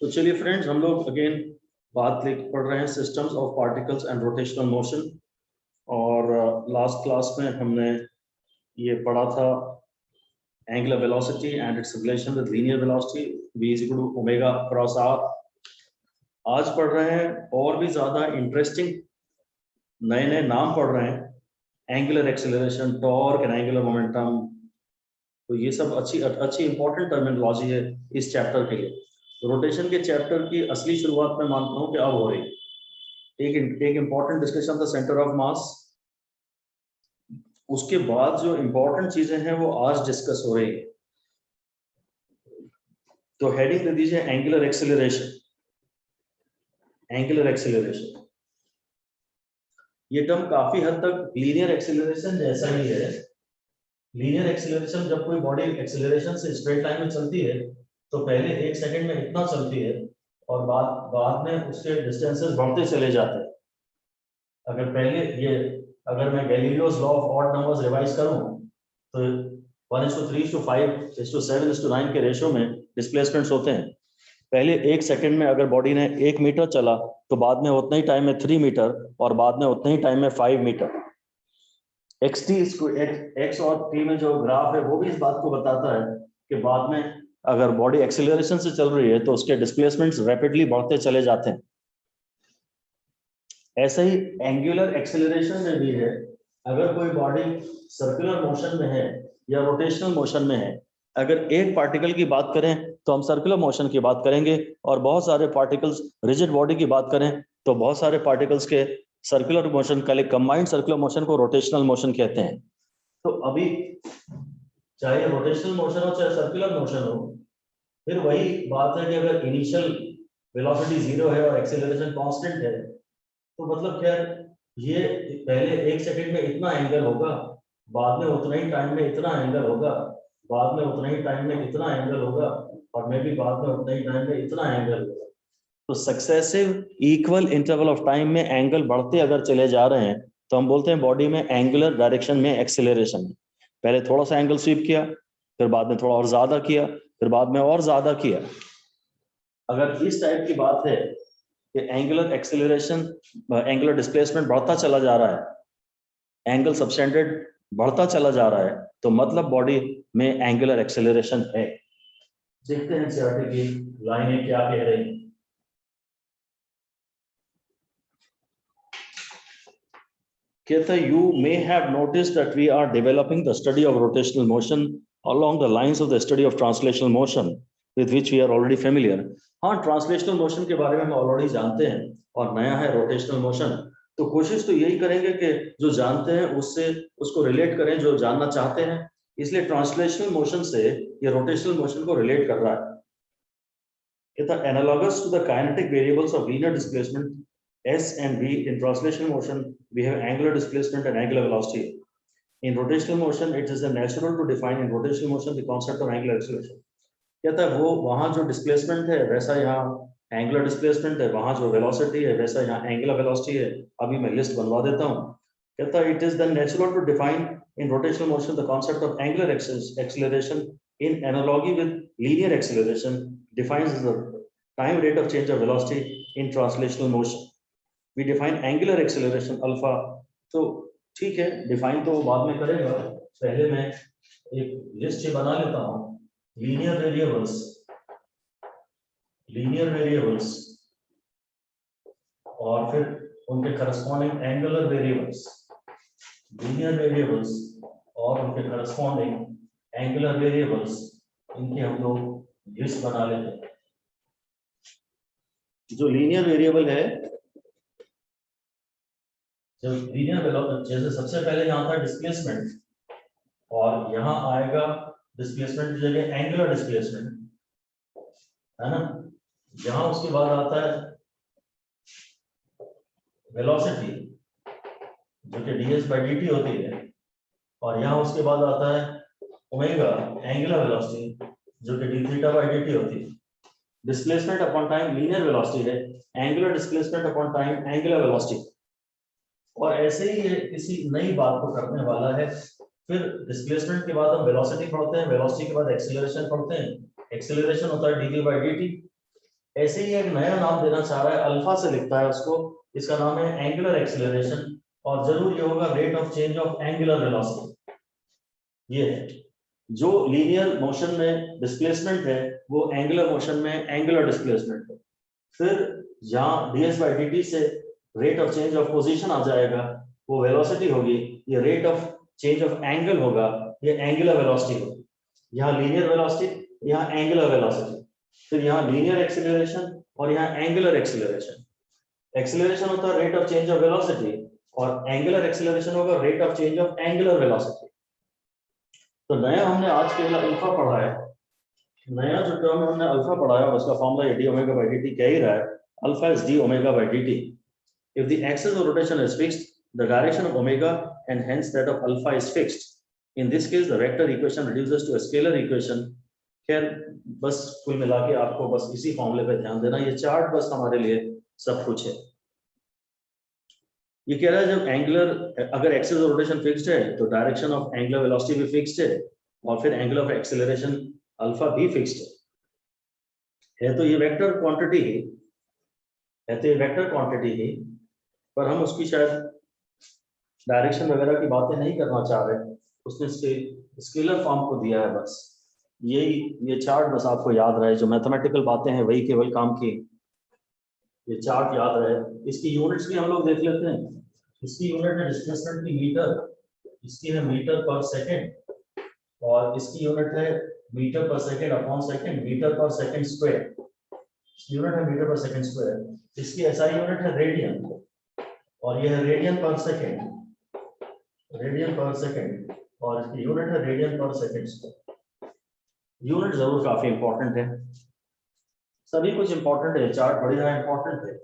तो चलिए फ्रेंड्स, हम लोग अगेन बात लेकर पढ़ रहे हैं systems of particles and rotational motion. और लास्ट क्लास में हमने ये पढ़ा था angular velocity and its relation with linear velocity v is equal to omega cross r। आज पढ़ रहे हैं और भी ज्यादा इंटरेस्टिंग नए नए नाम पढ़ रहे हैं, angular acceleration, torque and angular momentum. तो ये सब अच्छी इंपॉर्टेंट टर्मिनोलॉजी है इस चैप्टर के लिए। रोटेशन के चैप्टर की असली शुरुआत मैं मानता हूँ कि अब हो रही है। एक इंपॉर्टेंट डिस्कशन था सेंटर ऑफ मास, उसके बाद जो इंपॉर्टेंट चीजें हैं वो आज डिस्कस हो रही है। तो हेडिंग दे दीजिए एंगुलर एक्सेलरेशन। एंगुलर एक्सेलरेशन ये टर्म काफी हद तक लीनियर एक्सेलरेशन जैसा ही है। लीनियर एक्सेलरेशन, जब कोई बॉडी एक्सेलरेशन से स्ट्रेट लाइन में चलती है तो पहले 1 सेकंड में इतना चलती है और बाद में उसके डिस्टेंसेस बढ़ते चले जाते हैं। अगर मैं Galileo's law of odd numbers revise करूं तो 1:3:5:7:9 के रेशियो में डिस्प्लेसमेंट्स होते हैं। पहले 1 सेकंड में अगर बॉडी ने 1 मीटर चला तो बाद में उतना ही टाइम में 3 मीटर और बाद में उतने ही टाइम में 5 मीटर। एक्स और टी में जो ग्राफ है वो भी इस बात को बताता है कि बाद में अगर बॉडी एक्सेलरेशन से चल रही है तो उसके डिस्प्लेसमेंट्स रैपिडली बढ़ते चले जाते हैं। ऐसे ही एंगुलर एक्सेलरेशन में भी है। अगर कोई बॉडी सर्कुलर मोशन में है या रोटेशनल मोशन में है, अगर एक पार्टिकल की बात करें तो हम सर्कुलर मोशन की बात करेंगे, और बहुत सारे पार्टिकल्स रिजिड बॉडी की बात करें तो बहुत सारे पार्टिकल्स के सर्कुलर मोशन का कंबाइंड सर्कुलर मोशन को रोटेशनल मोशन कहते हैं। तो अभी चाहे रोटेशनल मोशन हो चाहे सर्कुलर मोशन हो, फिर वही बात है कि अगर इनिशियल वेलोसिटी 0 है और एक्सेलरेशन कांस्टेंट है तो मतलब क्या, ये पहले 1 सेकंड में इतना एंगल होगा, बाद में उतना ही टाइम में इतना एंगल होगा, बाद में उतना ही टाइम में इतना एंगल होगा, और मे भी बाद में उतना ही टाइम में इतना एंगल होगा। तो successive equal interval of time में एंगल बढ़ते अगर चले जा रहे हैं तो हम बोलते हैं बॉडी में एंगुलर डायरेक्शन में एक्सेलरेशन है। पहले थोड़ा सा एंगल स्वीप किया, फिर बाद में थोड़ा और ज्यादा किया, फिर बाद में और ज्यादा किया। अगर इस टाइप की बात है कि एंगुलर एक्सेलरेशन, एंगुलर डिस्प्लेसमेंट बढ़ता चला जा रहा है, एंगल सबटेंडेड बढ़ता चला जा रहा है, तो मतलब बॉडी में एंगुलर एक्सेलरेशन है। देखते हैं सीआरटी की लाइनें क्या कह रही हैं। कहता है, you may have noticed that we are developing the study of rotational motion along the lines of the study of translational motion with which we are already familiar. हाँ, ट्रांसलेशनल मोशन के बारे में हम ऑलरेडी जानते हैं और नया है रोटेशनल मोशन। तो कोशिश तो यही करेंगे कि जो जानते हैं उससे उसको रिलेट करें जो जानना चाहते हैं। इसलिए ट्रांसलेशनल मोशन से ये रोटेशनल मोशन को रिलेट कर रहा है। कहता है, analogous to the kinetic variables of linear displacement S and V, in translational motion we have angular displacement and angular velocity. In rotational motion it is natural to define in rotational motion the concept of angular acceleration. कहता है वो वहां जो displacement है वैसा यहाँ angular displacement है, वहां जो वेलोसिटी है वैसा यहाँ एंगुलर वेलोसिटी है। अभी मैं लिस्ट बनवा देता हूँ। कहता है it is the natural to define in rotational motion the concept of angular acceleration in analogy with linear acceleration defines the time rate of change of velocity in translational motion. We define angular acceleration alpha. तो ठीक है, define तो बाद में करेगा, पहले मैं एक लिस्ट बना लेता हूं। लीनियर वेरिएबल्स और फिर उनके corresponding angular variables, linear variables और उनके करस्पॉन्डिंग एंगुलर वेरिएबल्स, इनकी हम लोग लिस्ट बना लेते हैं। जो लीनियर वेरिएबल है, जैसे सबसे पहले यहाँ था डिस्प्लेसमेंट, और यहाँ आएगा डिस्प्लेसमेंट की जगह एंगुलर डिस्प्लेसमेंट, है ना। यहाँ उसके बाद आता है वेलोसिटी जो कि ds/dt होती है, और यहाँ उसके बाद आता है ओमेगा एंगुलर वेलोसिटी जो कि dθ/dt होती है। Displacement upon time linear velocity है, angular displacement upon time angular velocity. और ऐसे ही ये किसी नई बात को करने वाला है। फिर डिस्प्लेसमेंट के बाद हम वेलोसिटी पढ़ते हैं, वेलोसिटी के बाद एक्सेलरेशन पढ़ते हैं। एक्सेलरेशन होता है dv/dt, ऐसे ही एक नया नाम देना चाह रहा है, अल्फा से लिखता है उसको, इसका नाम है एंगुलर एक्सीलरेशन, और जरूर ये होगा rate of change of angular velocity. ये है जो लीनियर मोशन में डिस्प्लेसमेंट है वो एंगुलर मोशन में एंगुलर डिस्प्लेसमेंट है। फिर यहाँ ds by dt से rate of change of position आ जाएगा, वो वेलोसिटी होगी, ये rate of change of angle होगा, ये एंगुलर वेलोसिटी होगी। यहाँ लीनियर वेलोसिटी, यहाँ एंगुलर वेलोसिटी, फिर यहाँ लीनियर एक्सीलरेशन और यहाँ एंगुलर एक्सीलरेशन। एक्सीलरेशन होता है rate of change of velocity और एंगुलर एक्सीलरेशन होगा rate of change of angular velocity. तो नया हमने आज केवल अल्फा पढ़ा है, नया जो टर्म हमने अल्फा पढ़ा है उसका formula d omega by dt क्या ही रहा है, alpha is d omega by dt। If the axis of rotation is fixed, the direction of omega and hence that of alpha is fixed. In this case the vector equation reduces to a scalar equation. खैर बस कुल मिला के आपको बस इसी फॉर्मूले पे ध्यान देना, ये चार्ट बस हमारे लिए सब कुछ है। ये कह रहा है जब एंगुलर, अगर एक्सिस ऑफ रोटेशन फिक्स्ड है तो डायरेक्शन ऑफ एंगुलर वेलोसिटी भी फिक्स्ड है, और फिर एंगल ऑफ एक्सीलरेशन अल्फा भी फिक्स्ड है। तो ये वेक्टर क्वांटिटी ही है, तो ये वेक्टर क्वांटिटी ही, पर हम उसकी शायद डायरेक्शन वगैरह की बातें नहीं करना चाह रहे, उसने इसके स्केलर फॉर्म को दिया है बस। ये चार्ट बस आपको याद रहे, जो मैथमेटिकल बातें हैं वही केवल काम की, ये चार्ट याद रहे। इसकी यूनिट्स भी हम लोग देख लेते हैं। इसकी यूनिट है डिस्प्लेसमेंट की मीटर, इसकी है मीटर पर सेकेंड, और इसकी यूनिट है मीटर पर सेकेंड अपॉन सेकेंड, मीटर पर सेकेंड स्क्वायर, यूनिट है मीटर पर सेकेंड स्क्वायर। इसकी एसआई यूनिट है रेडियन, और यह है रेडियन पर सेकेंड, रेडियन पर सेकेंड, और इसकी यूनिट है रेडियन पर सेकेंड स्क्वायर। यूनिट जरूर काफी इंपॉर्टेंट है, सभी कुछ इंपॉर्टेंट है, चार्ट बढ़िया इंपॉर्टेंट है।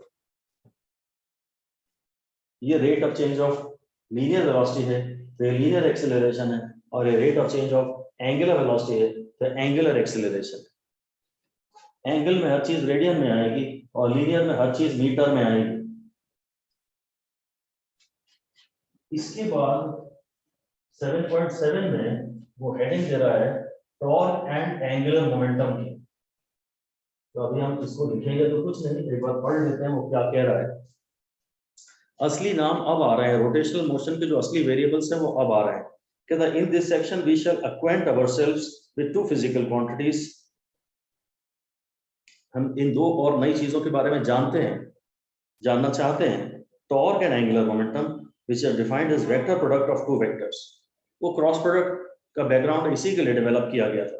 ये rate of change of linear velocity है, तो ये लीनियर एक्सीलरेशन है, और ये rate of change of angular velocity है, तो एंगुलर एक्सीलरेशन। एंगल में हर चीज रेडियन में आएगी और लीनियर में हर चीज मीटर में आएगी। इसके बाद 7.7 में वो हेडिंग दे रहा है टॉर्क एंड एंगुलर मोमेंटम की। तो अभी हम इसको लिखेंगे तो कुछ नहीं, एक बार पढ़ लेते हैं वो क्या कह रहा है। असली नाम अब आ रहे हैं, रोटेशनल मोशन के जो असली वेरिएबल्स हैं वो अब आ रहे हैं। कहता है in this section we shall acquaint ourselves with two physical quantities. हम इन दो और नई चीजों के बारे में जानना चाहते हैं। Torque and angular momentum which are defined as vector product of two vectors. वो क्रॉस प्रोडक्ट का बैकग्राउंड इसी के लिए डेवलप किया गया था।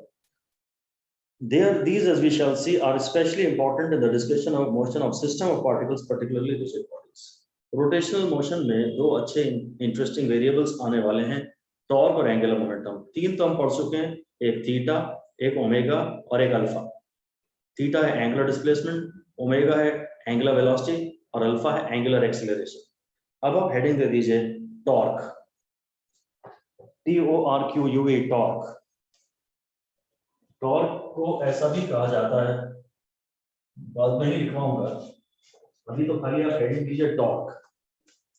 These, as we shall see, are especially important in the discussion of motion of system of particles, particularly rigid bodies. Rotational motion में दो अच्छे इंटरेस्टिंग वेरिएबल्स आने वाले हैं, टॉर्क और एंगुलर मोमेंटम। तीन तो हम पढ़ चुके हैं, एक थीटा, एक ओमेगा और एक अल्फा। थीटा है एंगुलर डिस्प्लेसमेंट, ओमेगा है एंगुलर वेलोसिटी और अल्फा है एंगुलर एक्सीलरेशन। अब आप हेडिंग दे दीजिए टॉर्क, TORQUE, टॉर्क। टॉर्क को ऐसा भी कहा जाता है, बाद में ही लिखवाऊंगा, अभी तो खाली आप हेडिंग दीजिए टॉर्क,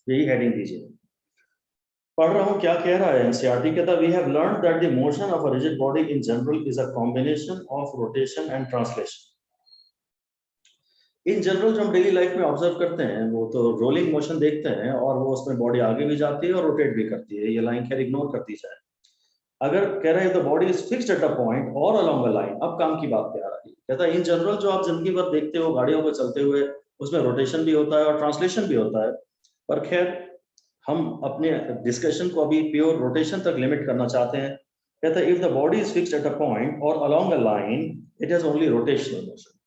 यही हेडिंग दीजिए। पढ़ रहा हूं क्या कह रहा है एनसीईआरटी। कहता we have learned that the motion of a rigid body in general is a combination of rotation and translation. In general जो हम डेली लाइफ में ऑब्जर्व करते हैं वो तो रोलिंग मोशन देखते हैं, और वो उसमें बॉडी आगे भी जाती है और रोटेट भी करती है, ये लाइन खैर इग्नोर करती जाए। अगर कह रहे हैं the body is fixed at a point और अलोंग अ लाइन, अब काम की बात पे आ रही है। कहता है इन जनरल जो आप जिंदगी भर देखते हो गाड़ियों पे चलते हुए, उसमें रोटेशन भी होता है और ट्रांसलेशन भी होता है, पर खैर हम अपने डिस्कशन को अभी प्योर रोटेशन तक लिमिट करना चाहते हैं। कहता है if the body is fixed at a point और along a line it has only rotational motion.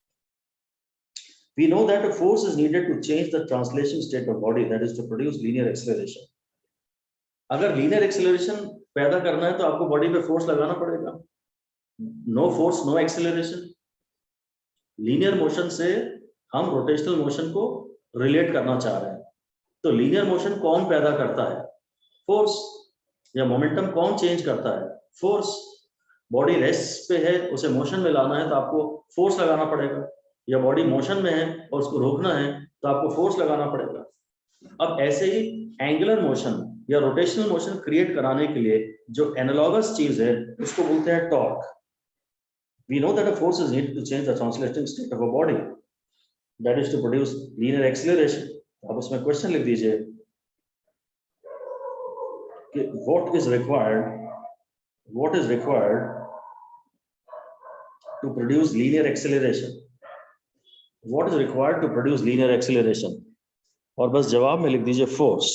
We know that a force is needed to change the translation state of body, that is to produce linear acceleration. अगर linear acceleration पैदा करना है तो आपको body पे force लगाना पड़ेगा। No force no acceleration. Linear motion से हम रोटेशनल मोशन को रिलेट करना चाह रहे हैं, तो लीनियर मोशन कौन पैदा करता है? फोर्स। या मोमेंटम कौन चेंज करता है? फोर्स। बॉडी रेस्ट पे है, उसे मोशन में लाना है तो आपको फोर्स लगाना पड़ेगा, या बॉडी मोशन में है और उसको रोकना है तो आपको फोर्स लगाना पड़ेगा। अब ऐसे ही एंगुलर मोशन या रोटेशनल मोशन क्रिएट कराने के लिए जो एनालॉगस चीज है उसको बोलते हैं torque. We know that a force is needed to change the translating state of a body. that is to produce linear acceleration. आप उसमें क्वेश्चन लिख दीजिए कि what is required to produce linear acceleration. What is required to produce linear acceleration? और बस जवाब में लिख दीजिए force.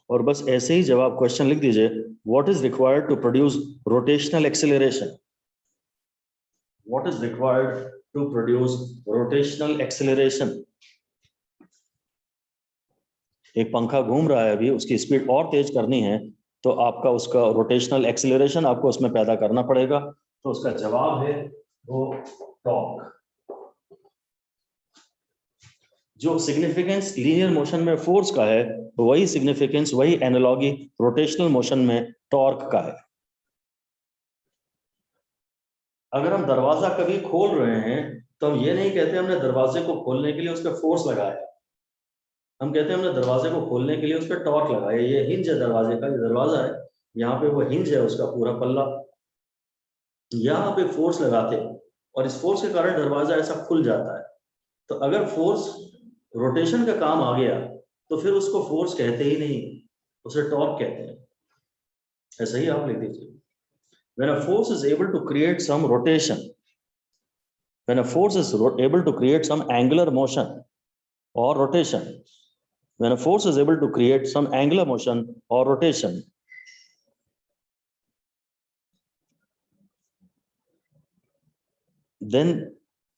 और बस ऐसे ही जवाब क्वेश्चन लिख दीजिए what is required to produce rotational acceleration. What is required to produce rotational acceleration? एक पंखा घूम रहा है अभी, उसकी स्पीड और तेज करनी है तो आपका उसका रोटेशनल एक्सेलरेशन आपको उसमें पैदा करना पड़ेगा, तो उसका जवाब है वो टॉर्क। जो सिग्निफिकेंस लीनियर मोशन में फोर्स का है वही सिग्निफिकेंस, वही एनालॉगी रोटेशनल मोशन में टॉर्क का है। अगर हम दरवाजा कभी खोल रहे हैं तो हम ये नहीं कहते हमने दरवाजे को खोलने के लिए उस पर फोर्स लगाया, हम कहते हैं हमने दरवाजे को खोलने के लिए उस पर टॉर्क लगाया। ये हिंज है दरवाजे का, ये दरवाजा है, यहाँ पे वो हिंज है उसका पूरा पल्ला, यहाँ पे फोर्स लगाते और इस फोर्स के कारण दरवाजा ऐसा खुल जाता है। तो अगर फोर्स रोटेशन का काम आ गया तो फिर उसको फोर्स कहते ही नहीं, उसे टॉर्क कहते हैं। ऐसा ही आप लिख दीजिए, when a force is able to create some rotation, when a force is able to create some angular motion or rotation, when a force is able to create some angular motion or rotation, then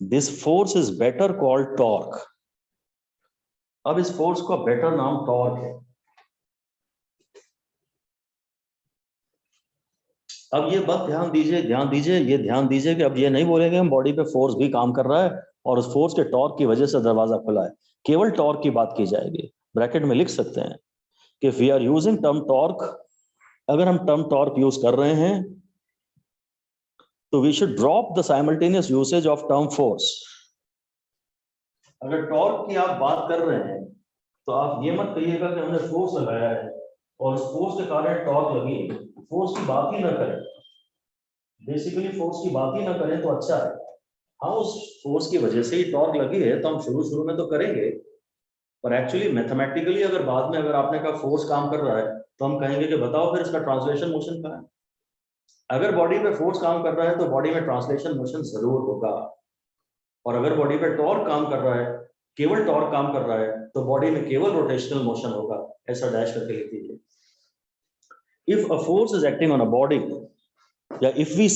this force is better called torque. अब इस force का better नाम torque है। अब ये बात ध्यान दीजिए ये ध्यान दीजिए कि अब ये नहीं बोलेंगे हम बॉडी पे फोर्स भी काम कर रहा है और उस फोर्स के टॉर्क की वजह से दरवाजा खुला है, केवल टॉर्क की बात की जाएगी। ब्रैकेट में लिख सकते हैं कि we are using term torque, अगर हम टर्म टॉर्क यूज कर रहे हैं तो we should drop the simultaneous usage of term force. अगर टॉर्क की आप बात कर रहे हैं तो आप ये मत कहिएगा कि हमने फोर्स लगाया है और उस फोर्स के कारण टॉर्क लगी, फोर्स की बात ही ना करें, बेसिकली फोर्स की बात ही ना करें तो अच्छा है। हाँ, उस फोर्स की वजह से ही टॉर्क लगी है तो हम शुरू में तो करेंगे, पर एक्चुअली मैथमेटिकली अगर बाद में अगर आपने कहा फोर्स काम कर रहा है तो हम कहेंगे कि बताओ फिर इसका ट्रांसलेशन मोशन कहाँ है। अगर बॉडी पे फोर्स काम कर रहा है तो बॉडी में ट्रांसलेशन मोशन जरूर होगा, और अगर बॉडी पे टॉर्क काम कर रहा है, केवल टॉर्क काम कर रहा है तो बॉडी में केवल रोटेशनल मोशन होगा। ऐसा डैश करके लिख दीजिए। If a force is acting on a body, या if we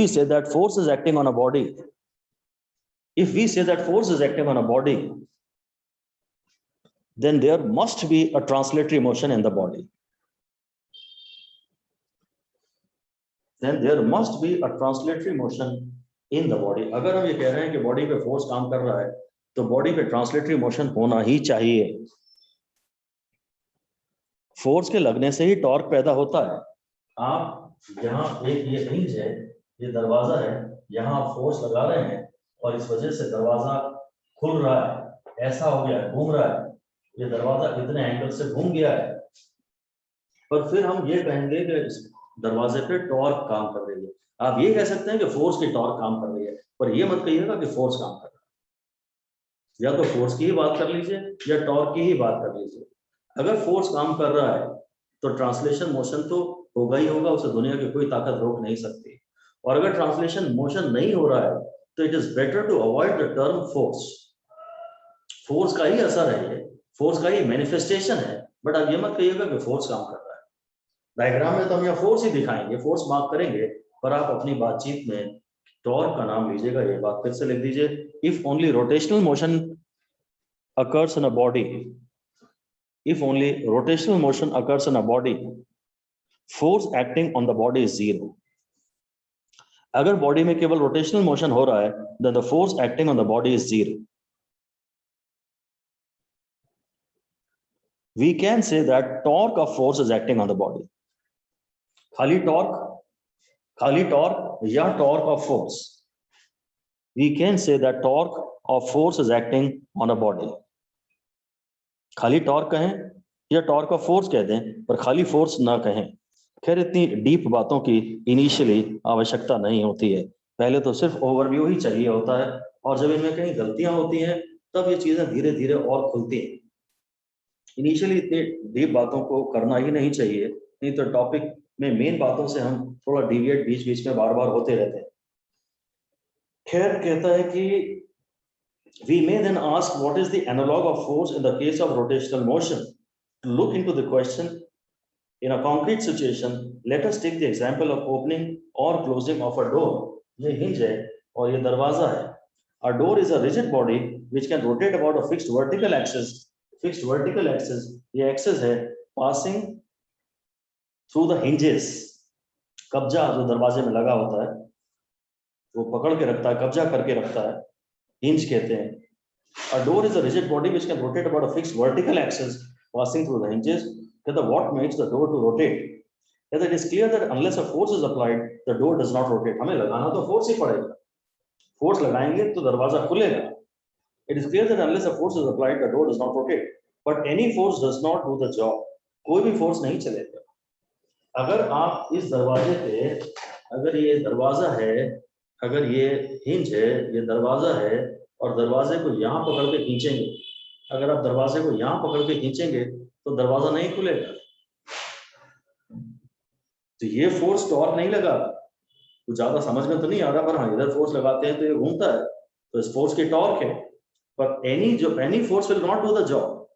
say that force is acting on a body, if we say that force is acting on a body, then there must be a translatory motion in the body. Then there must be a translatory motion in the body. अगर हम ये कह रहे हैं कि body पे force काम कर रहा है तो बॉडी पे ट्रांसलेटरी मोशन होना ही चाहिए। फोर्स के लगने से ही टॉर्क पैदा होता है। आप यहाँ एक ये हिंज है, ये दरवाजा है, यहाँ आप फोर्स लगा रहे हैं और इस वजह से दरवाजा खुल रहा है, ऐसा हो गया, घूम रहा है, ये दरवाजा इतने एंगल से घूम गया है, पर फिर हम ये कहेंगे कि इस दरवाजे पे टॉर्क काम कर रही है। आप ये कह सकते हैं कि फोर्स की टॉर्क काम कर रही है, पर ये मत कहिएगा कि फोर्स काम कर रहा है। या तो फोर्स की ही बात कर लीजिए या टॉर्क की ही बात कर लीजिए। अगर फोर्स काम कर रहा है तो ट्रांसलेशन मोशन तो होगा ही होगा, उसे दुनिया की कोई ताकत रोक नहीं सकती। और अगर ट्रांसलेशन मोशन नहीं हो रहा है तो it is better to avoid the term force. Force का ही असर है, ये फोर्स का ही मैनिफेस्टेशन है, बट आप ये मत कहिएगा कि फोर्स काम कर रहा है। डायग्राम में तो हम यहाँ फोर्स ही दिखाएंगे, फोर्स मार्क करेंगे, पर आप अपनी बातचीत में टॉर्क का नाम लीजिएगा। ये बात फिर से लिख दीजिए, if only rotational motion occurs in a body, if only rotational motion occurs in a body, force acting on the body is zero. अगर बॉडी में केवल रोटेशनल मोशन हो रहा है then the force acting on the body is zero. We can say that torque of force is acting on the body. खाली torque या torque of force, we can say that torque of force is acting on a body. खाली torque कहें या torque of force कह दें, पर खाली force ना कहें। खैर इतनी डीप बातों की इनिशियली आवश्यकता नहीं होती है, पहले तो सिर्फ ओवरव्यू ही चाहिए होता है, और जब इनमें कहीं गलतियां होती हैं तब ये चीजें धीरे धीरे और खुलती हैं। इनिशियली इतनी डीप बातों को करना ही नहीं चाहिए, नहीं तो टॉपिक में मेन बातों से हम थोड़ा डिविएट बीच बीच में बार बार होते रहते हैं। खैर कहता है कि we may then ask what is the analog of force in the case of rotational motion. To look into the question in a concrete situation, let us take the example of opening or closing of a door. ये hinge है और ये दरवाजा है. A door is a rigid body which can rotate about a fixed vertical axis. Fixed vertical axis, ये axis है passing through the hinges. कब्जा जो दरवाजे में लगा होता है वो पकड़ के रखता है, कब्जा करके रखता है, hinge कहते हैं. A door is a rigid body which can rotate about a fixed vertical axis passing through the hinges. What makes the door to rotate? It is clear that unless a force is applied, the door does not rotate. हमें लगाना तो force ही पड़ेगा. Force लगाएंगे तो दरवाजा खुलेगा. It is clear that unless a force is applied, the door does not rotate. But any force does not do the job. कोई भी force नहीं चलेगा. अगर आप इस दरवाजे पे, अगर ये दरवाजा है, अगर ये hinge है, ये दरवाजा है, और दरवाजे को यहाँ पकड़ के खींचेंगे, अगर आप दरवाजे को यहाँ पकड़ के खींचेंगे तो दरवाजा नहीं खुलेगा. तो ये फोर्स टॉर्क नहीं लगा, तो ज्यादा समझ में तो नहीं आ रहा, पर हाँ इधर फोर्स लगाते हैं तो ये घूमता है, तो इस फोर्स की टॉर्क है. पर any force will not do the job.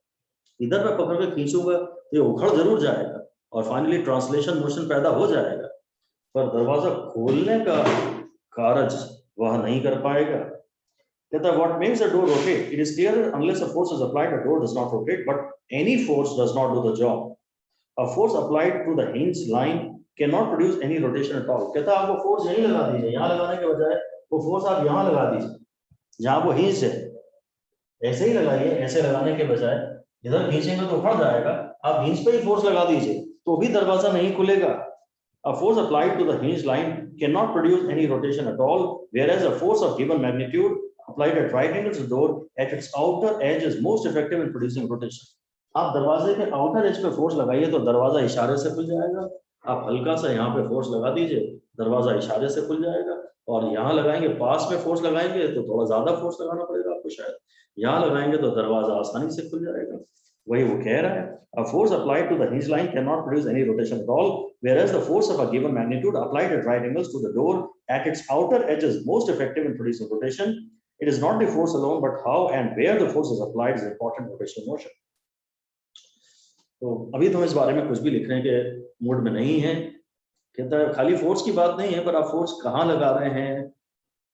इधर मैं पकड़ के खींचूंगा तो ये उखड़ जरूर जाएगा और फाइनली ट्रांसलेशन मोशन पैदा हो जाएगा, पर दरवाजा खोलने का कार्य वह नहीं कर पाएगा. कहता what makes the door rotate? It is clear that unless a force is applied, the door does not rotate, but any force does not do the job. A force applied to the hinge line cannot produce any rotation at all. कहता आप वो force यहीं लगा दीजिए, यहाँ लगाने के बजाय वो फोर्स आप यहाँ लगा दीजिए, जहाँ वो हिंज है, ऐसे ही लगाइए. ऐसे लगाने के बजाय इधर खींचेंगे तो उखड़ जाएगा, आप हिंज पे ही फोर्स लगा दीजिए तो भी दरवाजा नहीं खुलेगा. A force applied to the hinge line cannot produce any rotation at all, whereas a force of given magnitude applied at right angles to the door at its outer edge is most effective in producing rotation. आप दरवाजे के outer as पे force लगाइए तो दरवाजा इशारे से खुल जाएगा. आप हल्का सा यहाँ पे फोर्स लगा दीजिए, दरवाजा इशारे से खुल जाएगा. और यहाँ लगाएंगे, पास में फोर्स लगाएंगे तो थोड़ा ज्यादा फोर्स लगाना पड़ेगा आपको शायद. यहाँ लगाएंगे तो दरवाजा आसानी से खुल जाएगा. वही वो कह रहा है. A force applied to the hinge line cannot produce any rotation at all, whereas the force of a given magnitude applied at right angles to the door at its outer edge is most effective in producing rotation. It is not the force alone, but how and where the force is applied is important in rotational motion. तो अभी तो हम इस बारे में कुछ भी लिखने के मूड में नहीं है. कहता है खाली फोर्स की बात नहीं है, पर आप फोर्स कहाँ लगा रहे हैं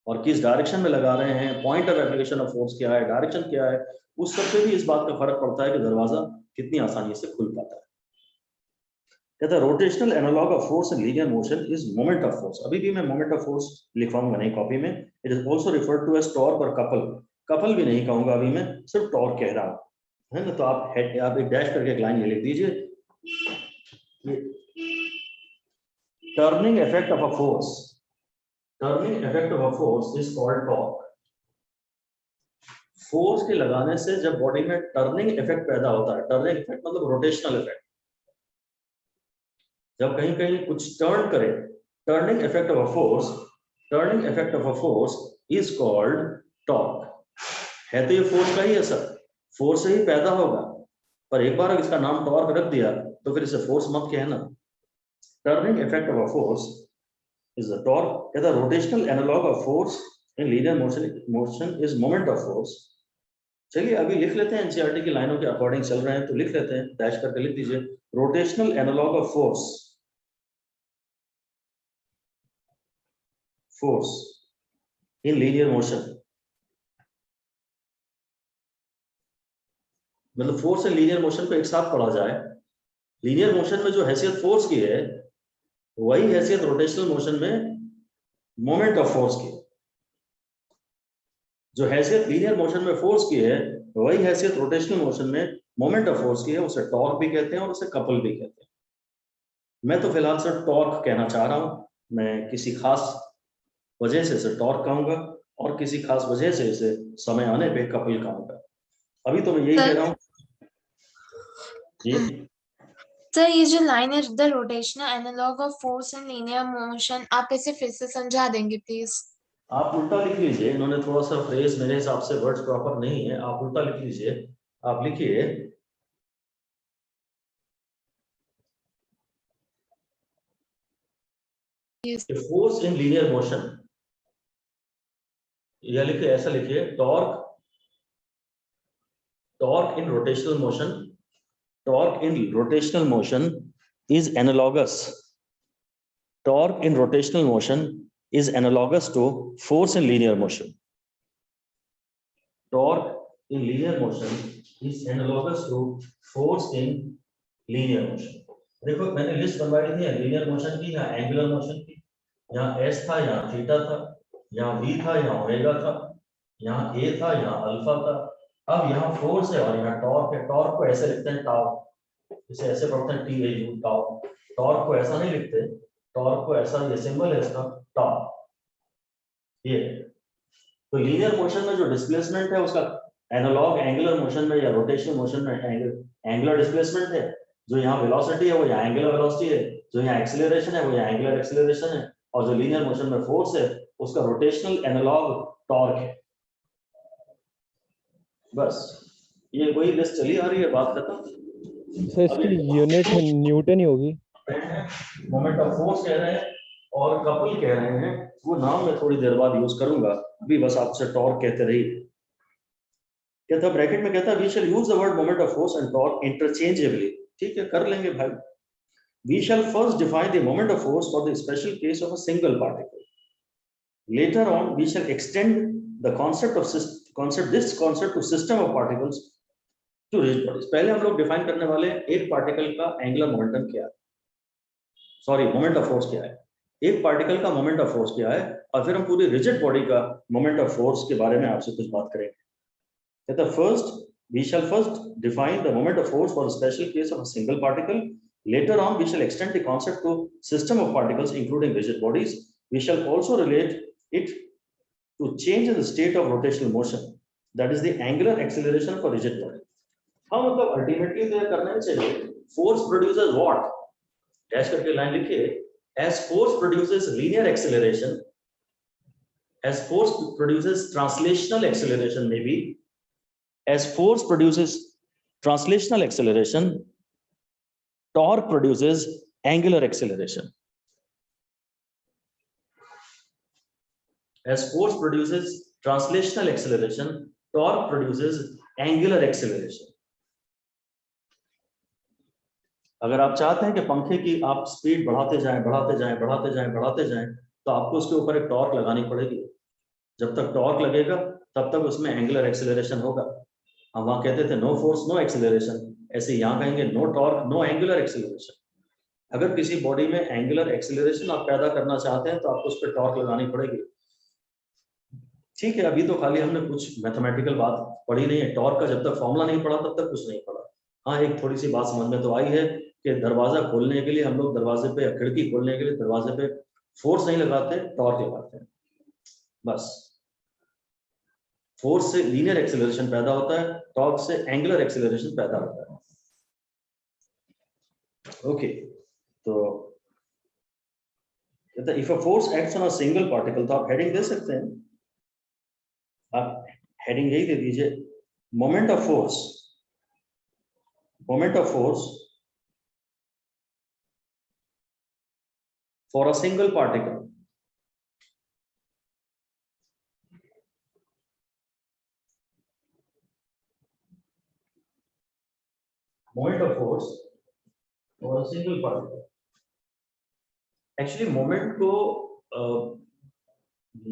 और किस डायरेक्शन में लगा रहे हैं, point of application of force क्या है, डायरेक्शन क्या है, उस सब पे भी इस बात का फर्क पड़ता है कि दरवाजा कितनी आसानी से खुल पाता है. कहता है rotational analogue of force in linear motion is moment of force. अभी भी मैं मोमेंट ऑफ फोर्स लिखवाऊंगा नहीं कॉपी में. It is also referred to as torque और कपल. कपल भी नहीं कहूंगा अभी मैं, सिर्फ टॉर्क कह रहा हूं, है ना. तो आप एक डैश करके एक लाइन ये लिख दीजिए. Turning effect of a force, turning effect of a force is called torque. Force के लगाने से जब बॉडी में टर्निंग इफेक्ट पैदा होता है, टर्निंग इफेक्ट मतलब रोटेशनल इफेक्ट, जब कहीं कहीं कुछ टर्न करे, turning effect of a force, turning effect of a force is called torque. है तो ये फोर्स का ही असर, फोर्स से ही पैदा होगा, पर एक बार इसका नाम टॉर्क रख दिया तो फिर इसे फोर्स मत कहना. Turning effect of a force is the torque. कहता है rotational analogue of force in linear motion is moment of force. चलिए अभी लिख लेते हैं, एनसीईआरटी की लाइनों के अकॉर्डिंग चल रहे हैं तो लिख लेते हैं, डैश करके लिख दीजिए. Rotational analogue of force in linear motion, मतलब फोर्स इन लीनियर मोशन को एक साथ पढ़ा जाए. लीनियर मोशन में जो हैसियत फोर्स की है वही हैसियत रोटेशनल मोशन में मोमेंट ऑफ फोर्स की. जो हैसियत लीनियर मोशन में फोर्स की है वही हैसियत रोटेशनल मोशन में मोमेंट ऑफ फोर्स की है. उसे टॉर्क भी कहते हैं और उसे कपल भी कहते हैं. मैं तो फिलहाल सिर्फ टॉर्क कहना चाह रहा हूं. मैं किसी खास वजह से इसे टॉर्क कहूंगा और किसी खास वजह से इसे समय आने पे कपल कहूंगा. अभी तो मैं यही कह रहा हूँ. सर ये जो लाइन है the rotational analogue of force in linear motion, आप इसे फिर से समझा देंगे प्लीज? आप उल्टा लिख लीजिए, इन्होंने थोड़ा सा फ्रेज मेरे हिसाब से वर्ड्स प्रॉपर नहीं है, आप उल्टा लिख लीजिए। आप लिखिए फोर्स इन लीनियर मोशन, या लिखिए ऐसा लिखिए torque in rotational motion, torque in rotational motion is analogous. Torque in rotational motion is analogous to force in linear motion. Torque in linear motion is analogous to force in linear motion. देखो मैंने list बनवाई थी linear motion की या angular motion की, यहाँ S था, यहाँ थीटा था, यहाँ वी था, यहाँ ओमेगा था, यहाँ ए था, यहाँ अल्फा था। अब यहाँ फोर्स है और यहाँ टॉर्क है। टॉर्क को ऐसे लिखते हैं टाउ, इसे ऐसे पढ़ते हैं T A you tau. Torque को ऐसा नहीं लिखते, टॉर्क को ऐसा, ये सिंबल है इसका टाउ, ये। तो लीनियर मोशन में जो डिस्प्लेसमेंट है उसका एनालॉग एंगुलर मोशन में या रोटेशनल मोशन में एंगुलर डिस्प्लेसमेंट है। जो यहाँ वेलोसिटी है वो यहाँ एंगुलर वेलोसिटी है, जो यहाँ एक्सीलरेशन है वो यहाँ एंगुलर एक्सीलरेशन है, और जो लीनियर मोशन में फोर्स है उसका रोटेशनल एनालॉग टॉर्क है। बस ये वही लिस्ट चली आ रही है, बात खत्म। सर इसकी यूनिट न्यूटन ही होगी। मोमेंट ऑफ फोर्स कह रहे हैं और कपल कह रहे हैं, वो नाम मैं थोड़ी देर बाद यूज करूंगा, अभी बस आपसे टॉर्क कहते रहिए। कहता ब्रैकेट में कहता we shall use the word moment of force and torque interchangeably. ठीक है, कर लेंगे भाई। We shall first define the moment of force for the special case of a single particle. Later on we shall extend the this concept to system of particles to rigid bodies. पहले हम लोग define करने वाले हैं एक particle का angular momentum क्या है, सॉरी मोमेंट ऑफ फोर्स क्या है, एक पार्टिकल का मोमेंट ऑफ फोर्स क्या है, और फिर हम पूरी रिजिड बॉडी का मोमेंट ऑफ फोर्स के बारे में आपसे कुछ बात करेंगे। कहता first we shall first define the moment of force for a special case of a single particle. Later on we shall extend the concept to system of particles including rigid bodies. We shall also relate it to change in the state of rotational motion, that is the angular acceleration for rigid body. हाँ मतलब ultimately तो करना चाहिए force produces what, dash करके line लिखिए, as force produces linear acceleration, as force produces translational acceleration, maybe as force produces translational acceleration, torque produces angular acceleration. As force produces translational acceleration, torque produces angular acceleration. अगर आप चाहते हैं कि पंखे की आप स्पीड बढ़ाते जाएं बढ़ाते जाएं बढ़ाते जाएं बढ़ाते जाएं, तो आपको उसके ऊपर एक टॉर्क लगानी पड़ेगी। जब तक टॉर्क लगेगा तब तक उसमें एंगुलर एक्सेलरेशन होगा। हम वहां कहते थे नो फोर्स नो एक्सेलरेशन, ऐसे यहाँ कहेंगे no torque no angular acceleration. अगर किसी बॉडी में एंगुलर एक्सेलरेशन आप पैदा करना चाहते हैं तो आपको उस पर टॉर्क लगानी पड़ेगी। ठीक है, अभी तो खाली हमने कुछ मैथमेटिकल बात पढ़ी नहीं है, टॉर्क का जब तक फॉर्मूला नहीं पढ़ा तब तक कुछ नहीं पढ़ा। हाँ एक थोड़ी सी बात समझ में तो आई है कि दरवाजा खोलने के लिए हम लोग दरवाजे पे या खिड़की खोलने के लिए दरवाजे पे फोर्स नहीं लगाते, टॉर्क लगाते हैं। बस फोर्स से लीनियर एक्सेलरेशन पैदा होता है, टॉर्क से एंगुलर एक्सेलरेशन पैदा होता है। ओके, तो if a force acts on a single particle, तो आप हेडिंग दे सकते हैं, आप हेडिंग यही दे दीजिए, moment of force, moment of force for a single particle. Moment of force for a single particle. Actually moment को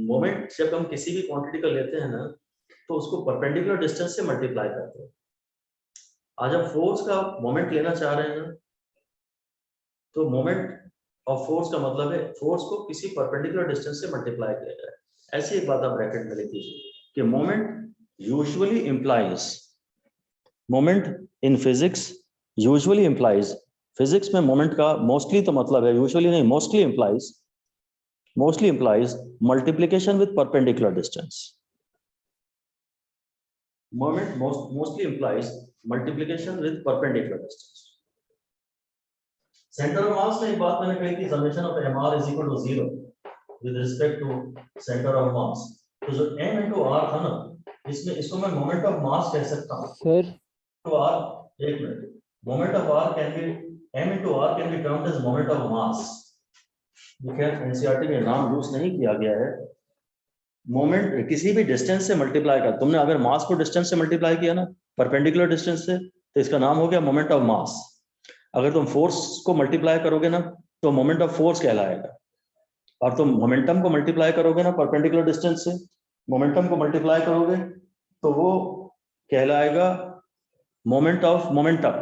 मोमेंट जब हम किसी भी क्वांटिटी का लेते हैं ना, तो उसको परपेंडिकुलर डिस्टेंस से मल्टीप्लाई करते हैं। आज हम फोर्स का मोमेंट लेना चाह रहे हैं ना, तो मोमेंट ऑफ फोर्स का मतलब है फोर्स को किसी परपेंडिकुलर डिस्टेंस से मल्टीप्लाई किया जाए। ऐसी एक बात आप ब्रैकेट में लिख दीजिए कि moment usually implies, moment in physics usually implies, physics में मोमेंट का मोस्टली तो मतलब है, यूजुअली नहीं mostly implies multiplication with perpendicular distance. Moment mostly implies multiplication with perpendicular distance. Centre of mass में एक बात मैंने कही थी, summation of mr is equal to 0 with respect to centre of mass. तो जो m into r था ना, इसमें इसको मैं मोमेंट ऑफ मास कह सकता हूँ। सर तो r, एक minute, moment of r can be, m into r can be termed as moment of mass. खैर एनसीईआरटी में नाम यूज नहीं किया गया है। मोमेंट किसी भी डिस्टेंस से मल्टीप्लाई कर, तुमने अगर मास को डिस्टेंस से मल्टीप्लाई किया ना, परपेंडिकुलर डिस्टेंस से, तो इसका नाम हो गया मोमेंट ऑफ मास। अगर तुम फोर्स को मल्टीप्लाई करोगे ना, तो मोमेंट ऑफ फोर्स कहलाएगा। और तुम मोमेंटम को मल्टीप्लाई करोगे ना परपेंडिकुलर डिस्टेंस से, मोमेंटम को मल्टीप्लाई करोगे तो वो कहलाएगा मोमेंट ऑफ मोमेंटम।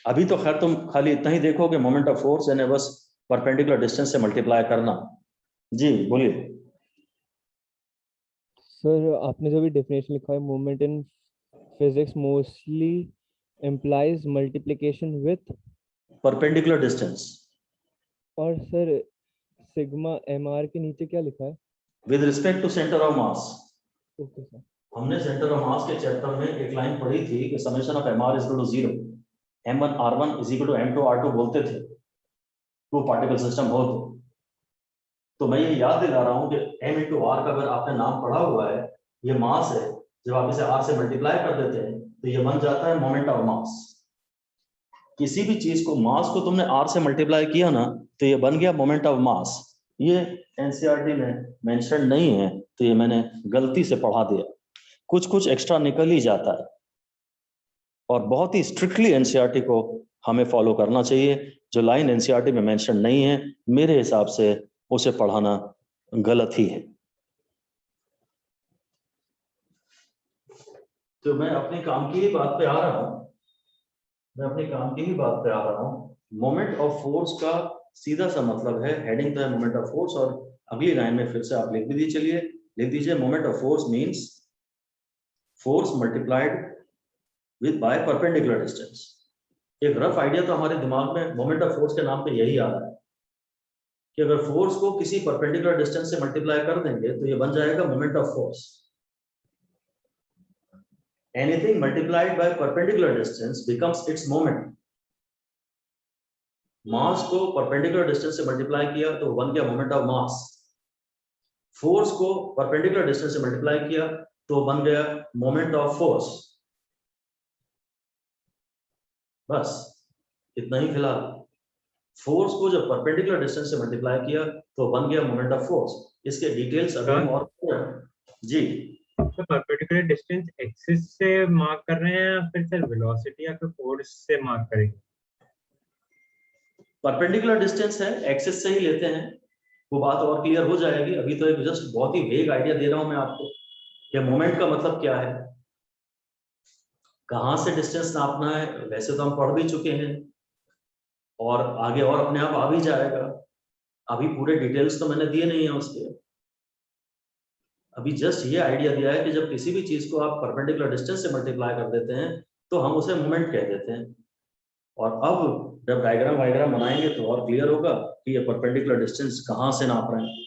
अभी तो खैर तुम खाली इतना ही देखोगे मोमेंट ऑफ फोर्स, यानी बस परपेंडिकुलर डिस्टेंस से मल्टीप्लाई करना। जी बोलिए। सर आपने जो भी डेफिनेशन लिखा है, moment in physics mostly implies multiplication with, perpendicular distance. और सर सिग्मा mr के नीचे क्या लिखा है? With respect to centre of mass. Okay sir. हमने सेंटर ऑफ मास के चैप्टर में एक लाइन पढ़ी थी कि summation of mr is equal to 0, m1 r1 is equal to m2 r2 बोलते थे टू पार्टिकल सिस्टम हो तो मैं ये याद दिला रहा हूँ कि m into r का अगर आपने नाम पढ़ा हुआ है, ये मास है, जब आप इसे r से मल्टीप्लाई कर देते हैं तो ये बन जाता है मोमेंट ऑफ मास। किसी भी चीज को, मास को तुमने r से मल्टीप्लाई किया ना, तो ये बन गया मोमेंट ऑफ मास। ये एनसीईआरटी में मेंशन नहीं है, तो ये मैंने गलती से पढ़ा दिया। कुछ कुछ एक्स्ट्रा निकल ही जाता है, और बहुत ही स्ट्रिक्टली एनसीईआरटी को हमें फॉलो करना चाहिए। जो लाइन एनसीईआरटी में मेंशन नहीं है, मेरे हिसाब से उसे पढ़ाना गलत ही है। तो मैं अपने काम की ही बात पे आ रहा हूं, मोमेंट ऑफ फोर्स का सीधा सा मतलब है heading the moment of force, और अगली लाइन में फिर से आप लिख भी चलिए, लिख दीजिए moment of force means force multiplied with by perpendicular distance. एक रफ आइडिया तो हमारे दिमाग में मोमेंट ऑफ फोर्स के नाम पे यही आ रहा है कि अगर फोर्स को किसी परपेंडिकुलर डिस्टेंस से मल्टीप्लाई कर देंगे तो ये बन जाएगा moment of force. Anything multiplied by perpendicular distance becomes its moment. Mass को परपेंडिकुलर डिस्टेंस से मल्टीप्लाई किया तो बन गया मोमेंट ऑफ मास। फोर्स को परपेंडिकुलर डिस्टेंस से मल्टीप्लाई किया तो बन गया मोमेंट ऑफ फोर्स। बस इतना ही फिलहाल। फोर्स को जब परपेंडिकुलर डिस्टेंस से मल्टीप्लाई किया तो बन गया मोमेंट ऑफ फोर्स। इसके डिटेल्स अगर हम और जी, तो परपेंडिकुलर डिस्टेंस एक्सिस से मार्क कर रहे हैं या फिर सर वेलोसिटी या फिर फोर्स से मार्क करेंगे? परपेंडिकुलर डिस्टेंस है, एक्सिस से ही लेते हैं, वो बात और क्लियर हो जाएगी। अभी तो एक जस्ट बहुत ही वेग आइडिया दे रहा हूं मैं आपको कि मोमेंट का मतलब क्या है, कहां से डिस्टेंस नापना है। वैसे तो हम पढ़ भी चुके हैं और आगे और अपने आप आ भी जाएगा। अभी पूरे डिटेल्स तो मैंने दिए नहीं है उसके, अभी जस्ट ये आइडिया दिया है कि जब किसी भी चीज को आप परपेंडिकुलर डिस्टेंस से मल्टीप्लाई कर देते हैं तो हम उसे मोमेंट कह देते हैं। और अब जब डायग्राम बनाएंगे तो और क्लियर होगा कि ये परपेंडिकुलर डिस्टेंस कहां से नाप रहे हैं।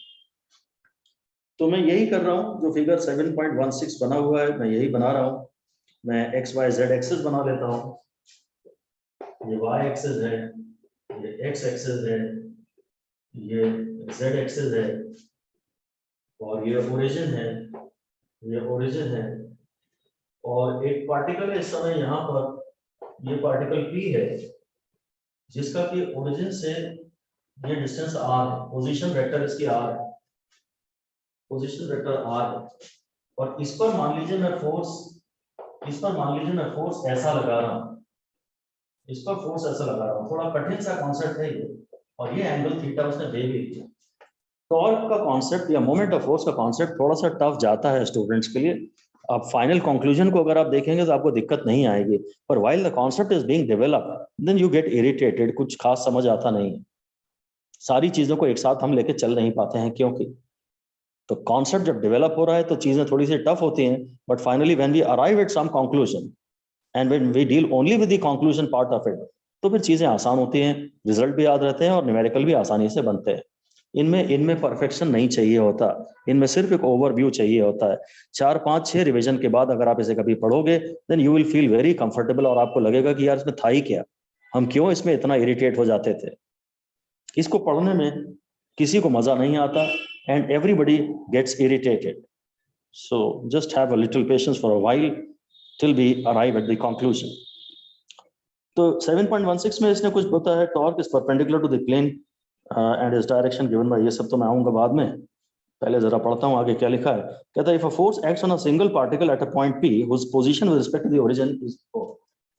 तो मैं यही कर रहा हूं, जो फिगर 7.16 बना हुआ है मैं यही बना रहा हूं। मैं एक्स वाई जेड एक्सेस बना लेता हूं। ये वाई एक्सेस है, ये एक्स एक्सेस है, ये जेड एक्सेस है, और ये ओरिजिन है, ये ओरिजिन है। और एक पार्टिकल है इस समय यहाँ पर, ये पार्टिकल P है, जिसका कि ओरिजिन से ये डिस्टेंस r है, पोजीशन वेक्टर इसकी r है, पोजीशन वेक्टर r है। और इस पर मान लीजिए मैं फोर्स ऐसा लगा रहा हूँ, इस पर फोर्स ऐसा लगा रहा हूँ। थोड़ा कठिन सा कॉन्सेप्ट है ये, और ये एंगल थीटा उसने दे भी दिया। टॉर्क का कॉन्सेप्ट या मोमेंट ऑफ फोर्स का कॉन्सेप्ट थोड़ा सा टफ जाता है स्टूडेंट्स के लिए। आप फाइनल कंक्लूजन को अगर आप देखेंगे तो आपको दिक्कत नहीं आएगी, पर while the concept is being developed then you get irritated, कुछ खास समझ आता नहीं है। सारी चीजों को एक साथ हम लेके चल नहीं पाते हैं, क्योंकि तो कॉन्सेप्ट जब डेवलप हो रहा है तो चीजें थोड़ी सी टफ होती हैं, but finally when we arrive at some conclusion and when we deal only with the conclusion part of it, तो फिर चीजें आसान होती हैं, रिजल्ट भी याद रहते हैं और न्यूमेरिकल भी आसानी से बनते हैं। इनमें परफेक्शन नहीं चाहिए होता, इनमें सिर्फ एक ओवरव्यू चाहिए होता है। 4, 5, 6 रिवीजन के बाद अगर आप इसे कभी पढ़ोगे then you will feel very comfortable, और आपको लगेगा कि यार इसमें था ही क्या। हम क्यों इसमें इतना इरिटेट हो जाते थे। इसको पढ़ने में किसी को मजा नहीं आता and everybody gets irritated. So just have a little patience for a while till we arrive at the conclusion. तो 7.16 में इसने कुछ बताया है, torque is perpendicular to the plane and is direction given by, ये सब तो मैं आऊंगा बाद में, पहले जरा पढ़ता हूं आगे क्या लिखा है। कहता है if a force acts on a single particle at a point P whose position with respect to the origin is O,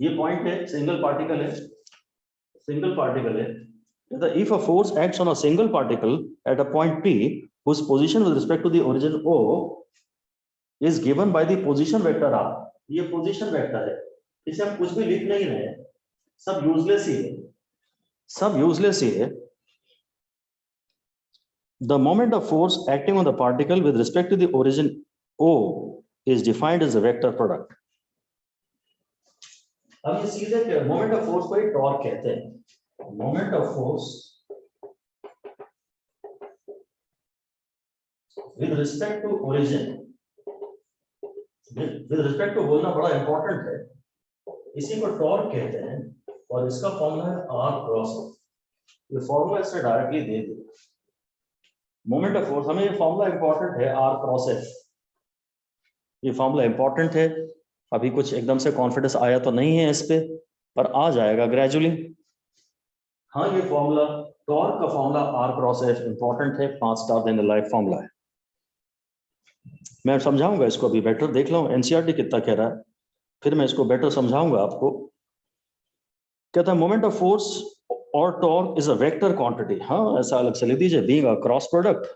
ये पॉइंट है, सिंगल पार्टिकल है, सिंगल पार्टिकल है। कहता है if a force acts on a single particle at a point P whose position with respect to the origin O is given by the position vector R, ये position vector है, इसे हम कुछ भी लिख नहीं रहे हैं, सब यूजलेस ही है, सब यूजलेस ही है। The moment of force acting on the particle with respect to the origin O is defined as a vector product. अब ये सीधे मोमेंट ऑफ फोर्स को ही टॉर्क कहते हैं। Moment of force with respect to origin, with respect to बोलना बड़ा important है, इसी को टॉर्क कहते हैं और इसका फॉर्मूला है R क्रॉस। ये फॉर्मूला इसने डायरेक्टली दे दिया। मोमेंट ऑफ फोर्स, हमें ये फॉर्मूला इंपॉर्टेंट है R क्रॉस F, ये फॉर्मूला इंपॉर्टेंट है। अभी कुछ एकदम से कॉन्फिडेंस आया तो नहीं है इस पे, पर आ जाएगा ग्रेजुअली। हाँ, ये फॉर्मूला टॉर्क का formula R cross F important है, 5 स्टार देने लायक फॉर्मूला है। मैं समझाऊंगा इसको अभी बेटर, देख लो एनसीईआरटी कितना कह रहा है, फिर मैं इसको बेटर समझाऊंगा आपको। कहता है मोमेंट ऑफ फोर्स और torque is a vector quantity. हाँ, ऐसा अलग से लिख दीजिए, being a cross product,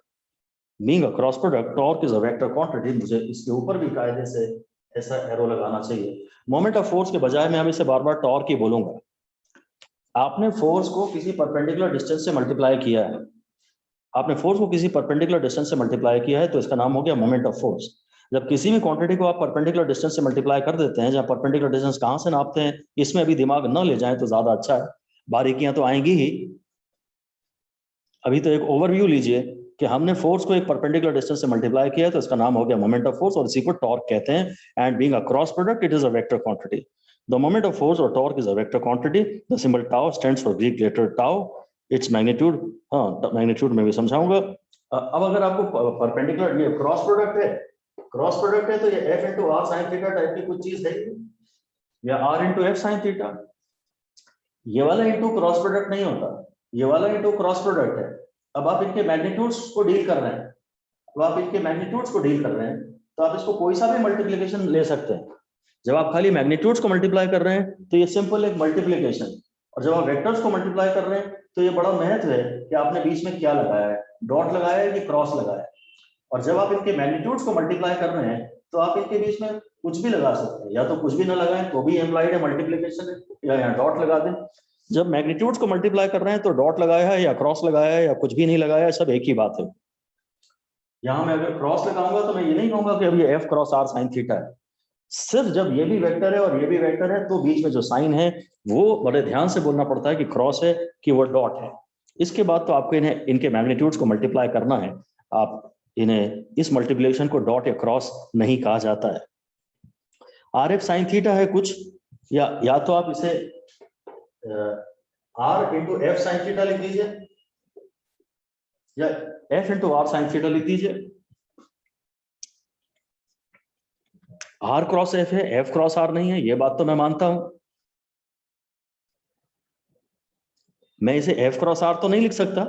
being a cross product torque is a vector quantity. मुझे इसके ऊपर भी कायदे से ऐसा एरो लगाना चाहिए। मोमेंट ऑफ फोर्स के बजाय मैं हमेशा बार बार टॉर्क ही बोलूंगा। आपने फोर्स को किसी परपेंडिकुलर डिस्टेंस से मल्टीप्लाई किया है, आपने फोर्स को किसी परपेंडिकुलर डिस्टेंस से मल्टीप्लाई किया है, तो इसका नाम हो गया मोमेंट ऑफ फोर्स। जब किसी भी क्वांटिटी को आप परपेंडिकुलर डिस्टेंस से मल्टीप्लाई कर देते हैं, जहां परपेंडिकुलर डिस्टेंस कहां से नापते हैं इसमें अभी दिमाग न ले जाएं तो ज्यादा अच्छा है, बारीकियां तो आएंगी ही। अभी तो एक ओवरव्यू लीजिए कि हमने फोर्स को एक परपेंडिकुलर डिस्टेंस से मल्टीप्लाई किया है, तो इसका नाम हो गया मोमेंट ऑफ फोर्स और इसी को टॉर्क कहते हैं। And being a cross product it is a vector quantity. The moment of force और torque is a vector quantity. The symbol tau stands for Greek letter tau, its magnitude. हाँ, magnitude में भी समझाऊंगा। अब अगर आपको परपेंडिकुलर ये cross product है, क्रॉस प्रोडक्ट है तो ये f into are sine theta type की कुछ चीज है, या r into F sine theta. ये वाला इंटू क्रॉस प्रोडक्ट नहीं होता, ये वाला इंटू क्रॉस प्रोडक्ट है। अब आप इनके मैग्नीट्यूड्स को डील कर रहे हैं, तो आप इनके मैग्नीट्यूड्स को डील कर रहे हैं, तो आप इसको कोई सा भी मल्टीप्लिकेशन ले सकते हैं। जब आप खाली मैग्नीट्यूड्स को मल्टीप्लाई कर रहे हैं तो ये सिंपल एक मल्टीप्लिकेशन, और जब आप वेक्टर्स को मल्टीप्लाई कर रहे हैं तो ये बड़ा महत्व है कि आपने बीच में क्या लगाया है, डॉट लगाया है कि क्रॉस लगाया है। और जब आप इनके मैग्नीट्यूड्स को मल्टीप्लाई कर रहे हैं तो आप इनके बीच में कुछ भी लगा सकते हैं, या तो कुछ भी ना लगाएं तो भी एम्प्लाइड है मल्टीप्लिकेशन है, या यहाँ डॉट लगा दें। जब मैग्नीट्यूड्स को मल्टीप्लाई कर रहे हैं तो डॉट लगाया है या क्रॉस लगाया है या कुछ भी नहीं लगाया है, सब एक ही बात है। यहाँ मैं अगर क्रॉस लगाऊंगा तो मैं ये नहीं कहूंगा कि अब ये F cross r sine theta है। सिर्फ जब ये भी वेक्टर है और ये भी वेक्टर है तो बीच में जो साइन है वो बड़े ध्यान से बोलना पड़ता है कि क्रॉस है कि वो डॉट है। इसके बाद तो आपको इन्हें इनके मैग्नीट्यूड्स को मल्टीप्लाई करना है। आप इन्हें इस मल्टीप्लिकेशन को डॉट या क्रॉस नहीं कहा जाता है। आर एफ साइन थीटा है कुछ, या तो आप इसे r into F sine theta लिख दीजिए, या F into are sine theta लिख दीजिए। आर क्रॉस एफ है, एफ क्रॉस आर नहीं है, ये बात तो मैं मानता हूं। मैं इसे एफ क्रॉस आर तो नहीं लिख सकता,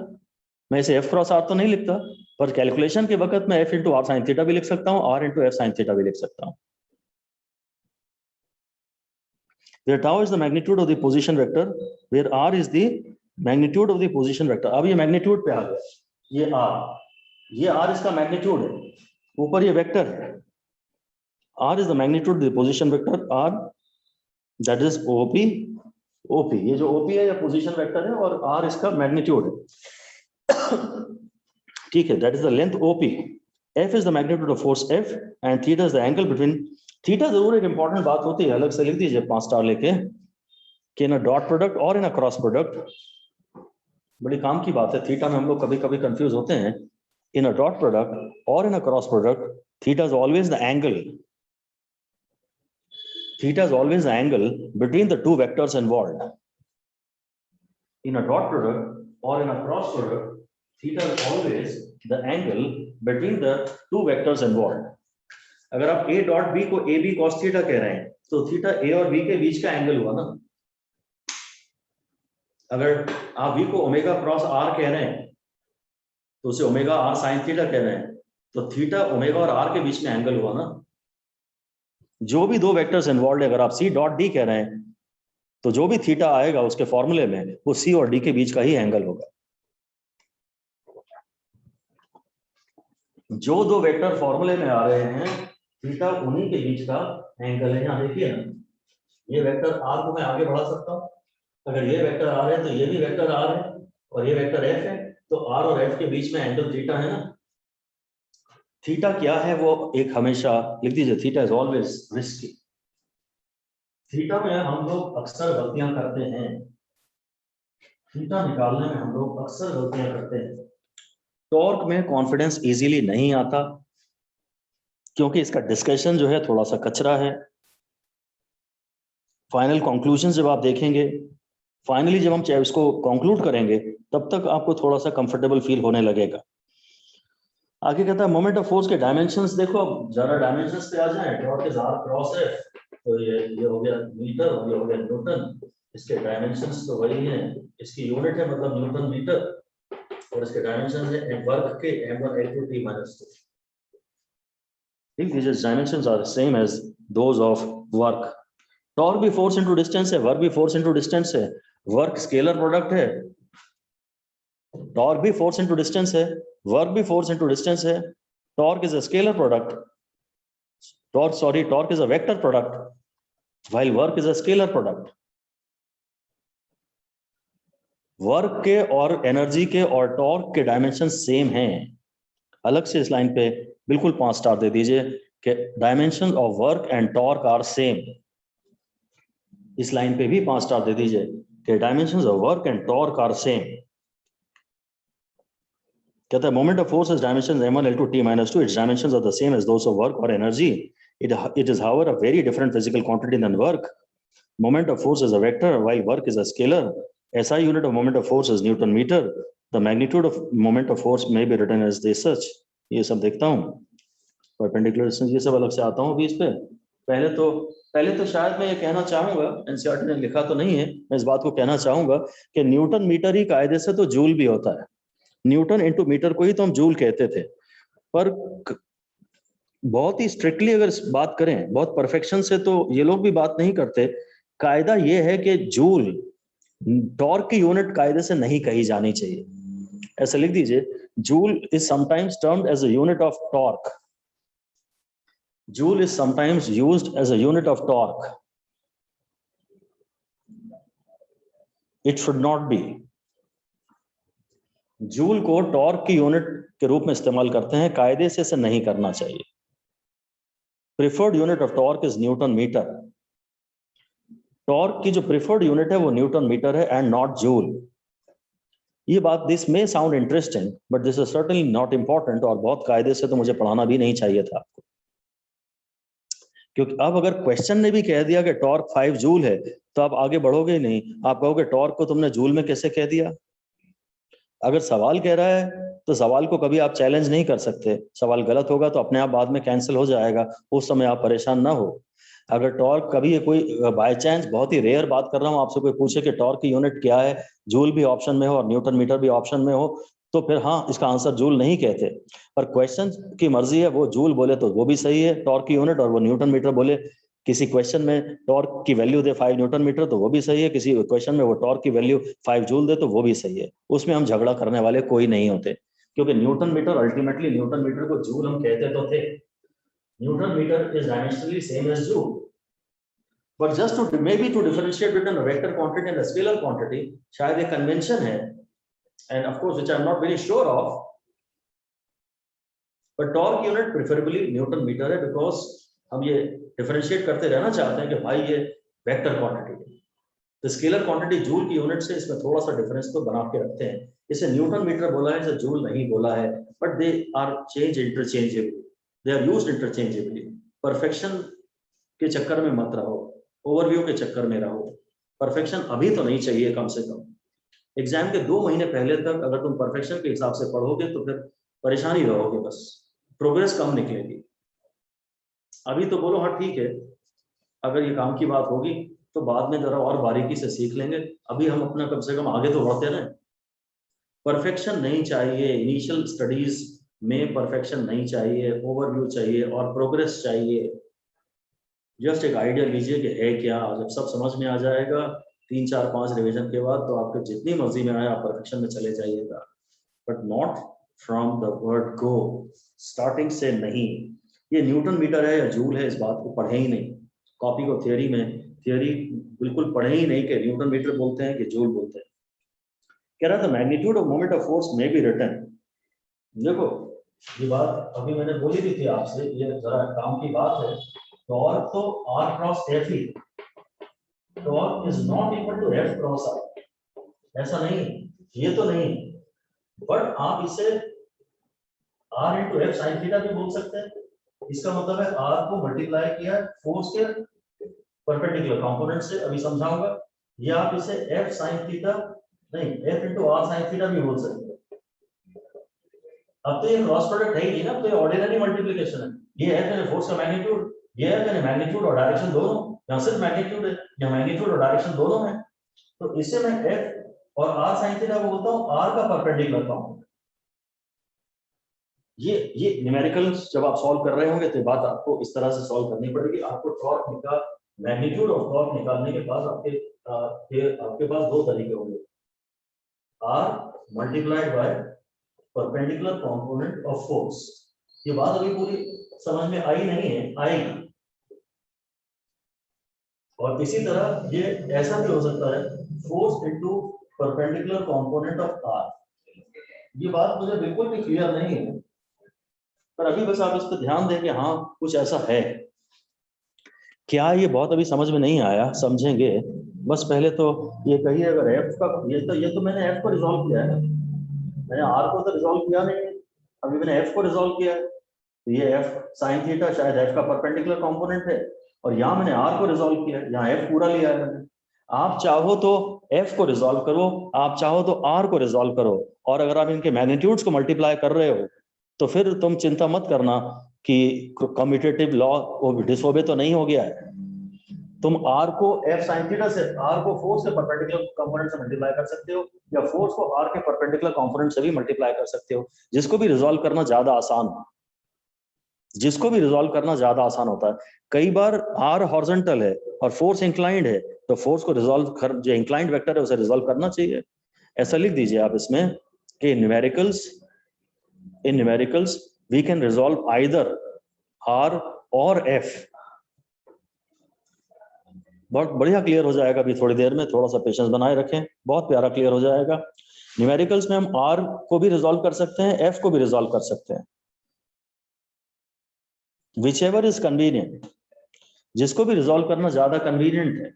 मैं इसे एफ क्रॉस आर तो नहीं लिखता, पर कैलकुलेशन के वक्त मैं F into are sine theta भी लिख सकता हूं, r into F sine theta भी लिख सकता हूं। Where tau is the magnitude of the position vector, where r is the magnitude of the position vector। अब ये मैग्नीट्यूड पे आ गया, ये r इसका मैग्नीट्यूड है, ऊपर ये वेक्टर है। r is the magnitude of the position vector, r that is OP, ये जो OP है ये पोजीशन वेक्टर है और r इसका मैग्नीट्यूड है। ठीक है, that is the length OP। F is the magnitude of force F and theta is the angle between। Theta जरूर एक इंपॉर्टेंट बात होती है, अलग से लिख दीजिए 5 स्टार लेके, कि इन अ डॉट प्रोडक्ट और इन अ क्रॉस प्रोडक्ट। बड़ी काम की बात है, थीटा में हम लोग कभी कभी कंफ्यूज होते हैं। इन अ डॉट प्रोडक्ट और in a cross product theta is always the angle, theta is always the angle between the two vectors involved. in a dot product or in a cross product, theta is always the angle between the two vectors involved. अगर आप a dot b को ab cos theta कह रहे हैं तो theta a और b के बीच का एंगल हुआ ना. अगर आप v को ओमेगा क्रॉस r कह रहे हैं तो उसे ओमेगा r sin थीटा कह रहे हैं तो थीटा ओमेगा और r के बीच में एंगल हुआ ना. जो भी दो वेक्टर्स इन्वॉल्व है, अगर आप c डॉट d कह रहे हैं तो जो भी थीटा आएगा उसके फॉर्मूले में वो c और d के बीच का ही एंगल होगा. जो दो वेक्टर फॉर्मूले में आ रहे हैं थीटा उन्हीं के बीच का एंगल है. यहाँ देखिए ना, ये वेक्टर r को मैं आगे बढ़ा सकता हूँ. अगर ये वेक्टर r है तो ये भी वेक्टर r है और ये वेक्टर f है, तो r और f के बीच में एंगल थीटा है ना. थीटा क्या है वो एक हमेशा लिख दीजिए, theta is always risky. Theta में हम लोग अक्सर गलतियां करते हैं, थीटा निकालने में हम लोग अक्सर गलतियां करते हैं. टॉर्क में कॉन्फिडेंस इजीली नहीं आता क्योंकि इसका डिस्कशन जो है थोड़ा सा कचरा है. फाइनल कंक्लूजन जब आप देखेंगे, फाइनली जब हम इसको कंक्लूड करेंगे तब तक आपको थोड़ा सा कंफर्टेबल फील होने लगेगा. आगे कहता है मोमेंट ऑफ फोर्स के डायमेंशंस. देखो अब जरा डायमेंशंस पे आ जाए. टॉर्क इज r क्रॉस है तो ये हो गया मीटर और ये हो गया न्यूटन. इसके डायमेंशंस तो वही हैं, इसकी यूनिट है मतलब न्यूटन मीटर और इसके डायमेंशंस है वर्क के m1 L2 T-2. These dimensions are same as those of work. Torque भी फोर्स इनटू डिस्टेंस है, वर्क भी फोर्स इनटू डिस्टेंस है. वर्क स्केलर प्रोडक्ट है, टॉर्क भी फोर्स इनटू डिस्टेंस है, वर्क भी फोर्स इनटू डिस्टेंस है. Torque is a scalar product, torque is a vector product while work is a scalar product. Work के और energy के और टॉर्क के डायमेंशन सेम हैं. अलग से इस लाइन पे बिल्कुल 5 स्टार दे दीजिए कि dimension of work and torque are same. इस लाइन पे भी 5 स्टार दे दीजिए कि dimensions of work and torque are same. कहता है moment of force is dimensions m1 L2 T-2. Its dimensions are the same as those of work और energy. It is however a very different physical quantity than work. Moment of force is a vector while work is a scalar. SI unit of moment of force is Newton meter. The magnitude of moment of force may be written as this such. ये सब देखता हूँ, perpendicular distance ये सब अलग से आता हूँ अभी इस पे. पहले तो शायद मैं ये कहना चाहूंगा, एनसीईआरटी ने लिखा तो नहीं है, मैं इस बात को कहना चाहूंगा कि न्यूटन मीटर ही कायदे से तो जूल भी होता है. न्यूटन इनटू मीटर को ही तो हम जूल कहते थे. पर बहुत ही स्ट्रिक्टली अगर बात करें, बहुत परफेक्शन से तो ये लोग भी बात नहीं करते. कायदा ये है कि जूल टॉर्क की यूनिट कायदे से नहीं कही जानी चाहिए. ऐसे लिख दीजिए, joule is sometimes termed as a unit of torque. Joule is sometimes used as a unit of torque. It should not be. Joule को टॉर्क की यूनिट के रूप में इस्तेमाल करते हैं, कायदे से इसे नहीं करना चाहिए. Preferred unit of torque is newton metre. Torque की जो प्रिफर्ड यूनिट है वो न्यूटन मीटर है एंड नॉट जूल. ये बात, this may sound interesting but this is certainly not important. और बहुत कायदे से तो मुझे पढ़ाना भी नहीं चाहिए था आपको, क्योंकि अब अगर क्वेश्चन ने भी कह दिया कि टॉर्क 5 जूल है तो आप आगे बढ़ोगे ही नहीं. आप कहोगे टॉर्क को तुमने जूल में कैसे कह दिया. अगर सवाल कह रहा है तो सवाल को कभी आप चैलेंज नहीं कर सकते. सवाल गलत होगा तो अपने आप बाद में कैंसिल हो जाएगा, उस समय आप परेशान ना हो. अगर टॉर्क कभी ये कोई बाय चांस, बहुत ही रेयर बात कर रहा हूँ, आपसे कोई पूछे कि टॉर्क की यूनिट क्या है, जूल भी ऑप्शन में हो और न्यूटन मीटर भी ऑप्शन में हो, तो फिर हाँ, इसका आंसर जूल नहीं कहते. पर क्वेश्चन की मर्जी है, वो जूल बोले तो वो भी सही है टॉर्क की यूनिट, और वो न्यूटन मीटर बोले, किसी क्वेश्चन में टॉर्क की वैल्यू दे 5 न्यूटन मीटर तो वो भी सही है, किसी क्वेश्चन में वो टॉर्क की वैल्यू 5 जूल दे तो वो भी सही है. उसमें हम झगड़ा करने वाले कोई नहीं होते, क्योंकि newton metre ultimately, newton metre को जूल हम कहते तो थे. Newton metre is dimensionally same as joule, but just to maybe to differentiate between a vector quantity and a scalar quantity, शायद एक कन्वेंशन है, and of course which I am not very sure of, but torque unit preferably Newton meter है, because हम ये differentiate करते रहना चाहते हैं कि भाई ये vector quantity है. तो स्केलर क्वांटिटी जूल की यूनिट से इसमें थोड़ा सा डिफरेंस तो बना के रखते हैं. इसे न्यूटन मीटर बोला है, इसे जूल नहीं बोला है, but they are change interchangeably, they are used interchangeably. Perfection के चक्कर में मत रहो, ओवरव्यू के चक्कर में रहो. परफेक्शन अभी तो नहीं चाहिए कम से कम. एग्जाम के 2 महीने पहले तक अगर तुम परफेक्शन के हिसाब से पढ़ोगे तो फिर परेशानी रहोगे, बस प्रोग्रेस कम निकलेगी। अभी तो बोलो हाँ ठीक है, अगर ये काम की बात होगी तो बाद में जरा और बारीकी से सीख लेंगे, अभी हम अपना कम से कम आगे तो बढ़ते रहें। परफेक्शन नहीं चाहिए, इनिशियल स्टडीज में परफेक्शन नहीं चाहिए, ओवरव्यू चाहिए और प्रोग्रेस चाहिए। जस्ट एक आइडिया लीजिए कि है क्या, जब सब समझ में आ जाएगा 3 4 5 रिवीजन के बाद, तो आपको जितनी मर्जी में आए आप परफेक्शन में चले जाइएगा, but not from the word go, starting से नहीं। ये न्यूटन मीटर है या जूल है, इस बात को पढ़े ही नहीं, कॉपी को थियरी बिल्कुल पढ़े ही नहीं कि न्यूटन मीटर बोलते हैं कि जूल बोलते हैं। कह रहा था magnitude of moment of force में बी रिटन। देखो ये बात अभी मैंने बोली भी थी आपसे, ये जरा काम की बात है। टॉर्क तो r क्रॉस f ही, torque is not equal to f cross r, ऐसा नहीं, ये तो नहीं, बट आप इसे r into F sine theta भी बोल सकते हैं। इसका मतलब है r को मल्टीप्लाई किया फोर्स के परपेंडिकुलर कंपोनेंट से, अभी समझाऊंगा। या आप इसे f साइन थीटा नहीं, f into r sign theta भी बोल सकते हैं। अब तो ये क्रॉस प्रोडक्ट है ही नहीं ना, तो ये ऑर्डिनरी मल्टीप्लिकेशन है। ये f यानी फोर्स का मैग्नीट्यूड, ये f यानी मैग्नीट्यूड और डायरेक्शन दोनों, यहाँ सिर्फ मैग्नीट्यूड है, यहाँ मैग्नीट्यूड और डायरेक्शन दोनों है। तो इससे मैं f और r sin थीटा को बोलता हूँ r का परपेंडिकुलर कंपोनेंट। ये न्यूमेरिकल्स जब आप सॉल्व कर रहे होंगे तो बात आपको इस तरह से सॉल्व करनी पड़ेगी। आपको टॉर्क निकाल मैग्नीट्यूड ऑफ टॉर्क निकालने के बाद आपके पास 2 तरीके होंगे, r multiplied by perpendicular component of force. ये बात अभी पूरी समझ में आई नहीं है, आएगी। और इसी तरह ये ऐसा भी हो सकता है, force into perpendicular component of r। ये बात मुझे बिल्कुल भी क्लियर नहीं है, पर अभी बस आप इस पर ध्यान दें कि हाँ कुछ ऐसा है। क्या ये बहुत अभी समझ में नहीं आया, समझेंगे। बस पहले तो ये कहिए, अगर f का ये तो मैंने f को रिजॉल्व किया है, मैंने r को तो रिजॉल्व किया नहीं, अभी मैंने f को रिजॉल्व किया है। तो ये f sin थीटा शायद f का परपेंडिकुलर कंपोनेंट है, और यहाँ मैंने r को रिजॉल्व किया है, यहाँ f पूरा लिया है मैंने। आप चाहो तो f को रिजॉल्व करो, आप चाहो तो r को रिजॉल्व करो, और अगर आप इनके मैग्नीट्यूड्स को मल्टीप्लाई कर रहे हो तो फिर तुम चिंता मत करना कि कम्यूटेटिव लॉ डिसओबे तो नहीं हो गया है। तुम r को f sin थीटा से, r को फोर्स के परपेंडिकुलर कंपोनेंट से मल्टीप्लाई कर सकते हो, या फोर्स को r के परपेंडिकुलर कंपोनेंट से भी मल्टीप्लाई कर सकते हो, जिसको भी रिजॉल्व करना ज्यादा आसान हो, जिसको भी रिजॉल्व करना ज्यादा आसान होता है। कई बार r हॉरिजॉन्टल है और फोर्स इंक्लाइंड है, तो फोर्स को रिजॉल्व कर, जो इंक्लाइंड वेक्टर है उसे रिजॉल्व करना चाहिए। ऐसा लिख दीजिए आप इसमें कि in numericals we can resolve either r और f। बहुत बढ़िया क्लियर हो जाएगा अभी थोड़ी देर में, थोड़ा सा पेशेंस बनाए रखें, बहुत प्यारा क्लियर हो जाएगा। न्यूमेरिकल्स में हम r को भी रिजॉल्व कर सकते हैं, f को भी रिजॉल्व कर सकते हैं, whichever is convenient, जिसको भी रिजॉल्व करना ज्यादा कन्वीनियंट है,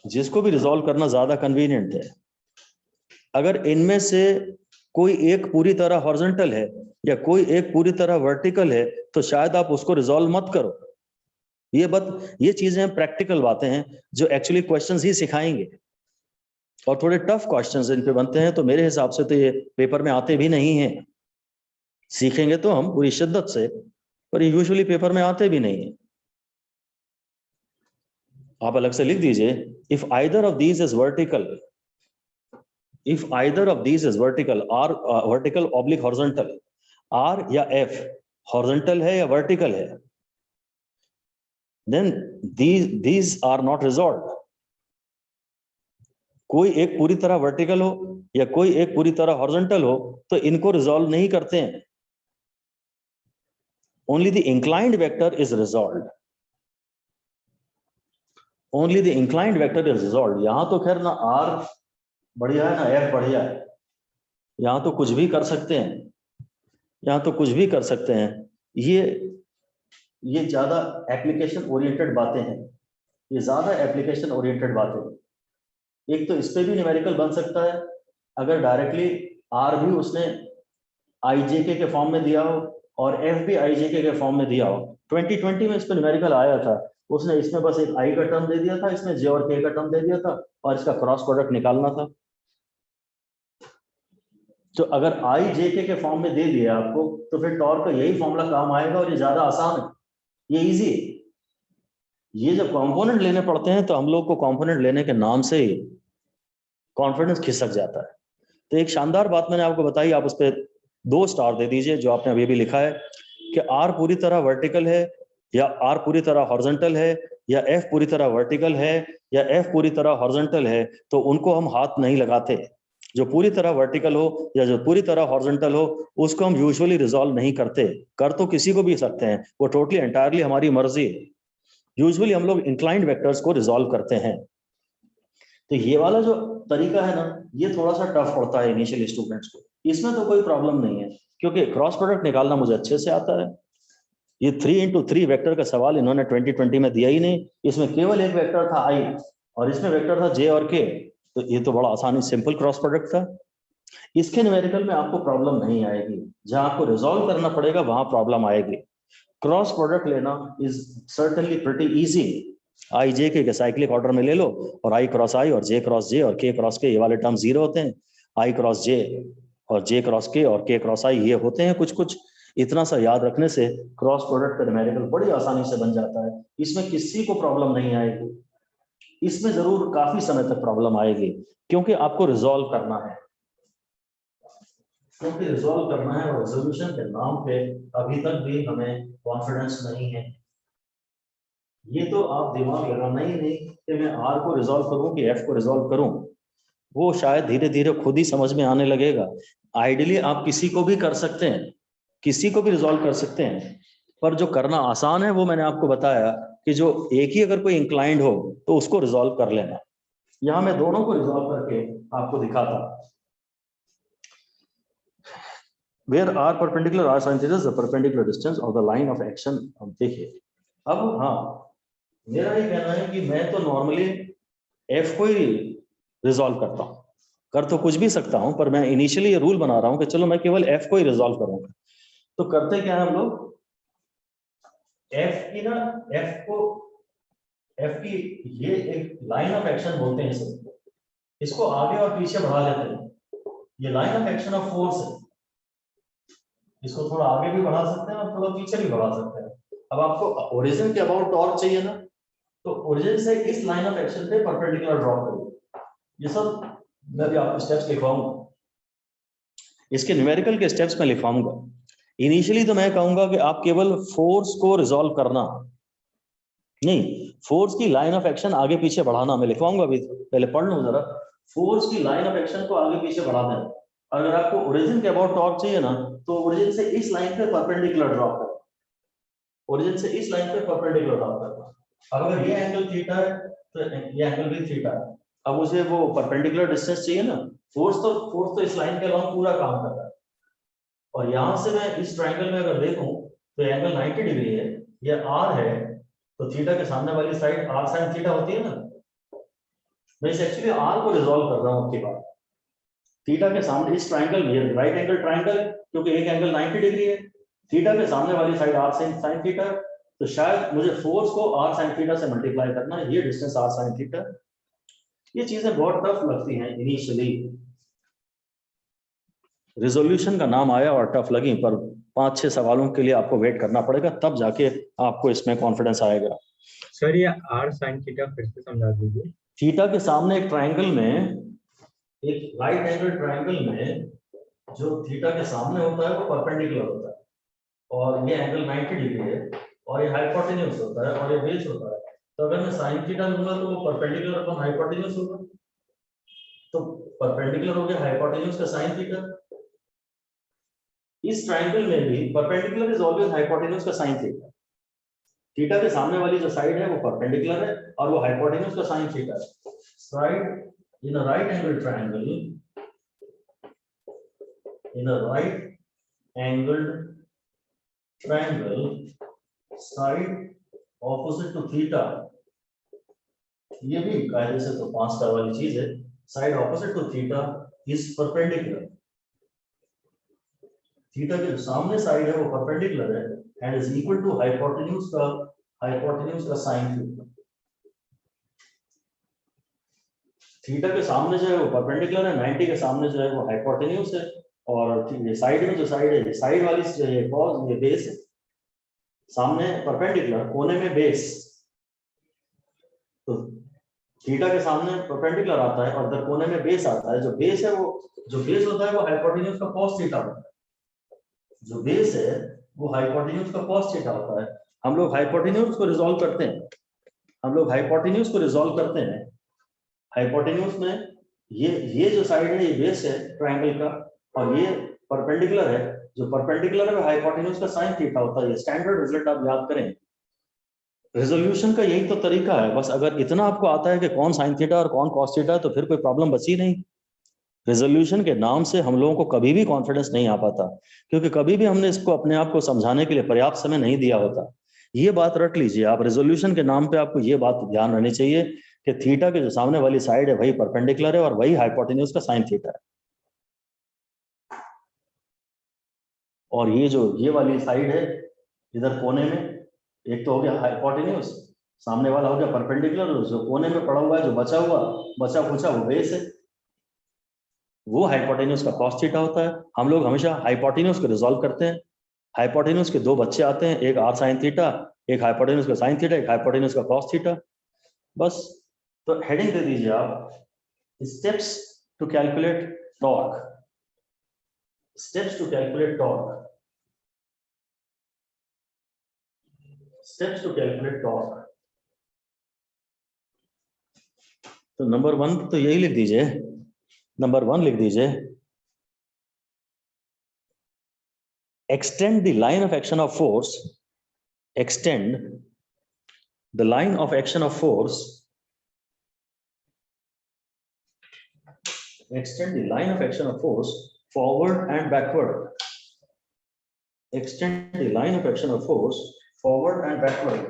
जिसको भी रिजॉल्व करना ज्यादा कन्वीनियंट है। अगर इनमें से कोई एक पूरी तरह हॉरिजॉन्टल है या कोई एक पूरी तरह वर्टिकल है, तो शायद आप उसको रिजॉल्व मत करो। ये चीजें प्रैक्टिकल बातें हैं जो एक्चुअली क्वेश्चंस ही सिखाएंगे, और थोड़े टफ क्वेश्चंस इन पे बनते हैं, तो मेरे हिसाब से तो ये पेपर में आते भी नहीं हैं। सीखेंगे तो हम पूरी शिद्दत से, पर यूजुअली पेपर में आते भी नहीं है। आप अलग से लिख दीजिए, if either of these is vertical, if either of these is vertical, or vertical oblique horizontal, or या एफ हॉरिजॉन्टल है या वर्टिकल है, then these are not resolved। कोई एक पूरी तरह वर्टिकल हो या कोई एक पूरी तरह हॉरिजॉन्टल हो, तो इनको रिजॉल्व नहीं करते हैं। Only the inclined vector is resolved, only the inclined vector is resolved। यहां तो खैर ना r बढ़िया है ना f बढ़िया है, यहां तो कुछ भी कर सकते हैं, यहां तो कुछ भी कर सकते हैं। ये ज्यादा एप्लीकेशन ओरिएंटेड बातें हैं, ये ज्यादा एप्लीकेशन ओरिएंटेड बातें हैं। एक तो इस पे भी न्यूमेरिकल बन सकता है, अगर डायरेक्टली r भी उसने ijk के फॉर्म में दिया हो और f भी ijk के फॉर्म में दिया हो, 2020 में इस पर न्यूमेरिकल आया था, उसने इसमें बस एक आई का टर्म दे दिया था, इसमें जे और के का टर्म दे दिया था और इसका क्रॉस प्रोडक्ट निकालना था। तो अगर आई जे के फॉर्म में दे दिया आपको तो फिर टॉर्क का यही फॉर्मूला काम आएगा और ये ज्यादा आसान है, ये इजी है। ये जब कंपोनेंट लेने पड़ते हैं तो हम लोग को कंपोनेंट लेने के नाम से ही कॉन्फिडेंस खिसक जाता है। तो एक शानदार बात मैंने आपको बताई, आप उस पर 2 स्टार दे दीजिए जो आपने अभी भी लिखा है कि आर पूरी तरह वर्टिकल है या आर पूरी तरह हॉरिजॉन्टल है या एफ पूरी तरह वर्टिकल है या एफ पूरी तरह हॉरिजॉन्टल है, तो उनको हम हाथ नहीं लगाते। जो पूरी तरह वर्टिकल हो या जो पूरी तरह हॉरिजॉन्टल हो उसको हम यूजुअली रिजॉल्व नहीं करते। कर तो किसी को भी सकते हैं, वो टोटली एंटायरली हमारी मर्जी है। यूजुअली हम लोग इंक्लाइंड वेक्टर्स को रिजॉल्व करते हैं। तो ये वाला जो तरीका है ना, ये थोड़ा सा टफ पड़ता है इनिशियल स्टूडेंट्स को। इसमें तो कोई प्रॉब्लम नहीं है क्योंकि क्रॉस प्रोडक्ट निकालना मुझे अच्छे से आता है। ये 3x3 वेक्टर का सवाल इन्होंने 2020 में दिया ही नहीं, इसमें केवल एक वेक्टर था आई और इसमें वेक्टर था जे और के, तो ये तो बड़ा आसानी सिंपल क्रॉस प्रोडक्ट था। इसके न्यूमेरिकल में आपको प्रॉब्लम नहीं आएगी, जहां आपको रिजॉल्व करना पड़ेगा वहां प्रॉब्लम आएगी। क्रॉस प्रोडक्ट लेना इज सर्टेनली प्रिटी इजी। आई जे के साइक्लिक ऑर्डर में ले लो और आई क्रॉस आई और जे क्रॉस जे और के क्रॉस के, ये वाले टर्म जीरो होते हैं। आई क्रॉस जे और जे क्रॉस के और के क्रॉस आई ये होते हैं कुछ कुछ। इतना सा याद रखने से क्रॉस प्रोडक्ट का न्यूमेरिकल बड़ी आसानी से बन जाता है। इसमें किसी को प्रॉब्लम नहीं आएगी। इसमें जरूर काफी समय तक प्रॉब्लम आएगी क्योंकि आपको रिजॉल्व करना है, क्योंकि रिजॉल्व करना है और रेजोल्यूशन के नाम पे अभी तक भी हमें कॉन्फिडेंस नहीं है। ये तो आप दिमाग लगाना ही नहीं कि मैं आर को रिजॉल्व करूं कि एफ को रिजॉल्व करूं, वो शायद धीरे धीरे खुद ही समझ में आने लगेगा। आइडियली आप किसी को भी कर सकते हैं, किसी को भी रिजॉल्व कर सकते हैं, पर जो करना आसान है वो मैंने आपको बताया कि जो एक ही अगर कोई इंक्लाइंड हो तो उसको रिजॉल्व कर लेना। यहां मैं दोनों को रिजॉल्व करके आपको दिखाता। Where r perpendicular r sin theta is the perpendicular distance of the line of action। अब देखिए, अब हाँ मेरा ये कहना है कि मैं तो नॉर्मली f को ही रिजॉल्व करता हूँ, कर तो कुछ भी सकता हूं, पर मैं इनिशियली ये रूल बना रहा हूं कि चलो मैं केवल f को ही रिजॉल्व करूंगा। तो करते क्या है हम लोग, f की ना, f की ये एक लाइन ऑफ एक्शन बोलते हैं इसे, इसको आगे और पीछे बढ़ा लेते हैं। ये line of action of force है, इसको थोड़ा आगे भी बढ़ा सकते हैं और थोड़ा पीछे भी बढ़ा सकते हैं। अब आपको ओरिजिन के अबाउट टॉर्क चाहिए ना, तो ओरिजिन से इस लाइन ऑफ एक्शन पे परपेंडिकुलर ड्रॉ करिए। ये सब मैं भी आपको स्टेप्स लिखवाऊंगा, इसके न्यूमेरिकल के स्टेप्स में लिखवाऊंगा। इनिशियली तो मैं कहूंगा कि आप केवल फोर्स को रिजॉल्व करना, नहीं फोर्स की लाइन ऑफ एक्शन आगे पीछे बढ़ाना मैं लिखवाऊंगा। अभी पहले पढ़ लूं जरा। फोर्स की लाइन ऑफ एक्शन को आगे पीछे बढ़ा देना। अगर आपको ओरिजिन के अबाउट टॉर्क चाहिए ना, तो ओरिजिन से इस लाइन पे परपेंडिकुलर ड्रॉ करना, ओरिजिन से इस लाइन पे परपेंडिकुलर ड्रॉ करना। अब अगर ये एंगल थीटा है तो ये एंगल भी थीटा है। अब मुझे वो परपेंडिकुलर डिस्टेंस चाहिए ना, फोर्स तो इस लाइन के अलावा पूरा काम कर रहा है। और यहां से मैं इस ट्रायंगल में अगर देखूं तो एंगल 90 डिग्री है, ये आर है, तो थीटा के सामने वाली साइड आर साइन थीटा होती है ना। मैं इस एक्चुअली आर को रिजॉल्व कर रहा हूं आपकी बात। थीटा के सामने इस ट्रायंगल में राइट एंगल ट्रायंगल, क्योंकि एक एंगल 90 डिग्री है, थीटा के सामने वाली साइड आर साइन थीटा, तो शायद मुझे फोर्स को आर साइन थीटा से मल्टीप्लाई करना है, ये डिस्टेंस आर साइन थीटा। ये चीजें बहुत टफ लगती हैं इनिशियली, रिजोल्यूशन का नाम आया और टफ लगी, पर 5-6 सवालों के लिए आपको वेट करना पड़ेगा, तब जाके आपको इसमें कॉन्फिडेंस आएगा। सर ये आर साइन थीटा फिर से समझा दीजिए। थीटा के सामने एक ट्रायंगल में, एक राइट एंगल ट्रायंगल में जो थीटा के सामने होता है वो परपेंडिकुलर होता है, और ये एंगल 90 डिग्री है, और ये हाइपोटेन्यूज होता है, और ये बेस होता है। तो अगर मैं साइन थीटा लूंगा तो वो परपेंडिकुलर अपॉन हाइपोटेन्यूज होगा, तो परपेंडिकुलर हो गया हाइपोटेन्यूज का साइन थीटा। इस ट्रायंगल में भी परपेंडिकुलर इज ऑलवेज हाइपोटेन्यूज का साइन थीटा। थीटा के सामने वाली जो साइड है वो परपेंडिकुलर है और वो हाइपोटेन्यूज का साइन थीटा है। Side in a right angle triangle, in a right angled triangle, side opposite to theta, ये भी कायदे से तो 5 स्टार वाली चीज है, side opposite to theta is perpendicular. Theta के जो सामने साइड है वो परपेंडिकुलर है and is equal to hypotenuse का sin थीटा। थीटा के सामने जो है वो परपेंडिकुलर है, 90 के सामने जो है वो हाइपोटेन्यूज है, और ये साइड में जो साइड है, साइड वाली जो है कॉस, ये बेस है, सामने परपेंडिकुलर, कोने में बेस, तो थीटा के सामने परपेंडिकुलर आता है और इधर कोने में बेस आता है। जो बेस है वो, जो बेस होता है वो हाइपोटेन्यूज का cos थीटा होता है। जो बेस है वो हाइपोटेन्यूज का cos थीटा होता है। हम लोग हाइपोटेन्यूज को रिजॉल्व करते हैं, हम लोग हाइपोटेन्यूज को रिजॉल्व करते हैं। हाइपोटेन्यूज में ये जो साइड है ये बेस है ट्रायंगल का, और ये परपेंडिकुलर है, जो परपेंडिकुलर है हाइपोटेन्यूज का साइन थीटा होता है। ये स्टैंडर्ड रिजल्ट आप याद करें। रेजोल्यूशन का यही तो तरीका है, बस अगर इतना आपको आता है कि कौन साइन थीटा और कौन कॉस थीटा है तो फिर कोई प्रॉब्लम बची नहीं। रेजोल्यूशन के नाम से हम लोगों को कभी भी कॉन्फिडेंस नहीं आ पाता, क्योंकि कभी भी हमने इसको अपने आप को समझाने के लिए पर्याप्त समय नहीं दिया होता। ये बात रट लीजिए आप, रेजोल्यूशन के नाम पे आपको ये बात ध्यान रहनी चाहिए कि थीटा के जो सामने वाली साइड है वही परपेंडिकुलर है और वही हाइपोटेन्यूज का साइन थीटा है। और ये वाली साइड है इधर कोने में, एक तो हो गया हाइपोटेन्यूज, सामने वाला हो गया परपेंडिकुलर, जो कोने में पड़ा हुआ है, जो बचा खुचा वो बेस है, वो हाइपोटेन्यूज का cos थीटा होता है। हम लोग हमेशा हाइपोटेन्यूज को रिजॉल्व करते हैं। हाइपोटेन्यूज के दो बच्चे आते हैं, एक r sin थीटा, एक हाइपोटेन्यूज का sin थीटा, एक हाइपोटेन्यूज का cos थीटा। बस, तो हेडिंग दे दीजिए आप, steps to calculate torque. Steps to calculate torque, steps to calculate torque. तो नंबर 1 तो यही लिख दीजिए, नंबर 1 लिख दीजिए, extend the line of action of force, extend the line of action of force, extend the line of action of force forward and backward, extend the line of action of force forward and backward.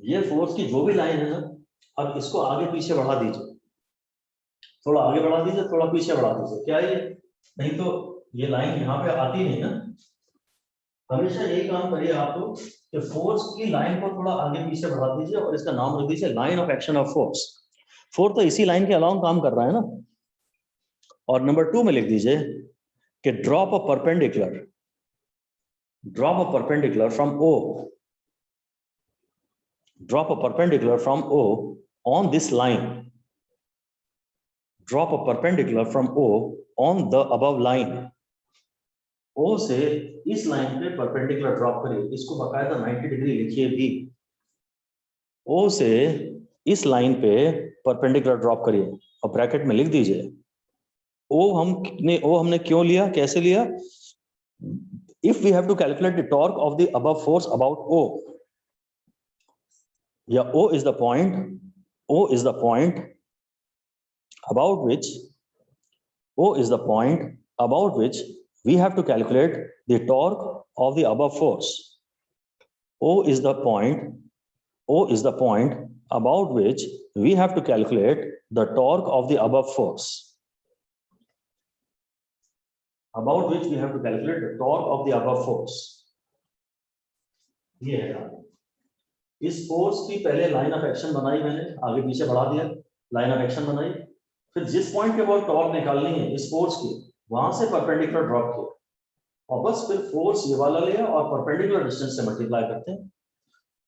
ये force की जो भी line है ना, अब इसको आगे पीछे बढ़ा दीजिए, थोड़ा आगे बढ़ा दीजिए, थोड़ा पीछे बढ़ा दीजिए। क्या ये, नहीं तो ये लाइन यहाँ पे आती नहीं ना। हमेशा यही काम करिए आप लोग कि फोर्स की लाइन को थोड़ा आगे पीछे बढ़ा दीजिए और इसका नाम रख दीजिए line of action of force. Force तो इसी लाइन के अलाउंग काम कर रहा है ना। और नंबर 2 में लिख दीजिए कि drop a perpendicular, drop a perpendicular from O, drop a perpendicular from O on this line, drop a perpendicular from O on the above line. O से इस लाइन पे परपेंडिकुलर ड्रॉप करिए, इसको बकायदा 90 डिग्री लिखिए भी। O से इस लाइन पे परपेंडिकुलर ड्रॉप करिए और ब्रैकेट में लिख दीजिए O हमने क्यों लिया, कैसे लिया? If we have to calculate the torque of the above force about O, yeah, O is the point about which we have to calculate the torque of the above force. O is the point about which we have to calculate the torque of the above force. About which we have to calculate the torque of the above force. ये है, इस force की पहले line of action बनाई मैंने, आगे पीछे बढ़ा दिया, लाइन ऑफ एक्शन बनाई, फिर जिस पॉइंट के बाद टॉर्क निकालनी है इस फोर्स की, वहां से परपेंडिकुलर ड्रॉप किया और बस फिर फोर्स ये वाला लिया और परपेंडिकुलर डिस्टेंस से मल्टीप्लाई करते हैं।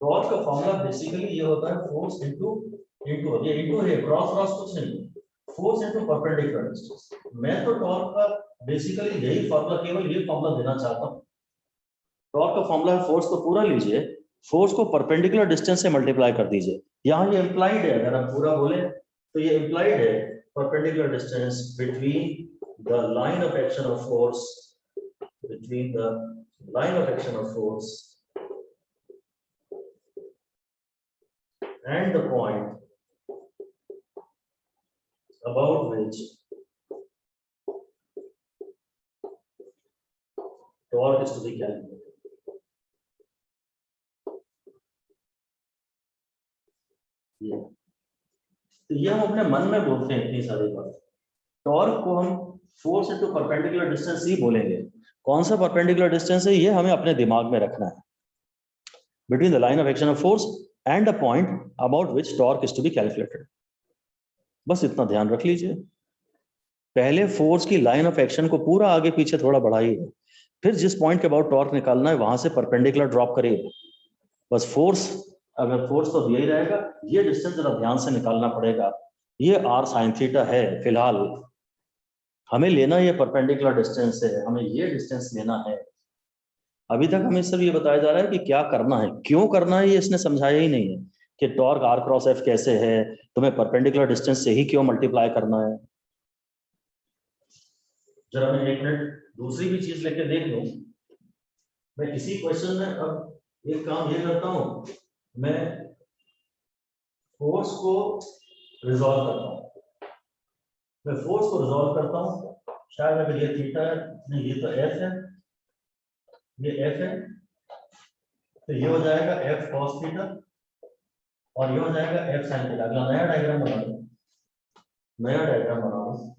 टॉर्क का फॉर्मूला बेसिकली ये होता है फोर्स इनटू ये इनटू है, क्रॉस कुछ नहीं, फोर्स इनटू परपेंडिकुलर डिस्टेंस। मैं तो टॉर्क का बेसिकली यही फॉर्मूला, केवल ये फॉर्मूला देना चाहता हूँ। टॉर्क का फॉर्मूला है, फोर्स को पूरा लीजिए, फोर्स को परपेंडिकुलर डिस्टेंस से मल्टीप्लाई कर दीजिए। यहाँ ये इंप्लाइड है, अगर हम पूरा बोले तो ये इंप्लाइड है, perpendicular distance between the line of action of force, between the line of action of force and the point about which torque is to be calculated. तो ये हम अपने मन में बोलते हैं इतनी सारी बात। टॉर्क को हम फोर्स इनटू परपेंडिकुलर डिस्टेंस ही बोलेंगे। कौन सा परपेंडिकुलर डिस्टेंस है ये हमें अपने दिमाग में रखना है, between the line of action of force and the point about which torque is to be calculated. बस इतना ध्यान रख लीजिए। पहले फोर्स की लाइन ऑफ एक्शन को पूरा आगे पीछे थोड़ा बढ़ाइए, फिर जिस पॉइंट के अबाउट टॉर्क निकालना है वहां से परपेंडिकुलर ड्रॉप करिए। बस फोर्स, अगर फोर्स तो यही रहेगा, ये डिस्टेंस जरा ध्यान से निकालना पड़ेगा। ये r sin थीटा है, फिलहाल हमें लेना ये परपेंडिकुलर डिस्टेंस है, हमें ये डिस्टेंस लेना है। अभी तक हमें सिर्फ ये बताया जा रहा है कि क्या करना है, क्यों करना है ये इसने समझाया ही नहीं है कि टॉर्क r क्रॉस f कैसे है, तुम्हें परपेंडिकुलर डिस्टेंस से ही क्यों मल्टीप्लाई करना है। जरा मैं एक मिनट दूसरी भी चीज लेके देख लूं। मैं इसी क्वेश्चन में अब एक काम ये करता हूं, मैं फोर्स को रिजॉल्व करता हूं। मैं फोर्स को रिजॉल्व करता हूं, शायद अगर ये थीटा है, नहीं ये तो एफ है, ये एफ है, तो ये हो जाएगा एफ कॉस थीटा और ये हो जाएगा एफ साइन थीटा। अगला नया डायग्राम बना लो, नया डायग्राम बना लो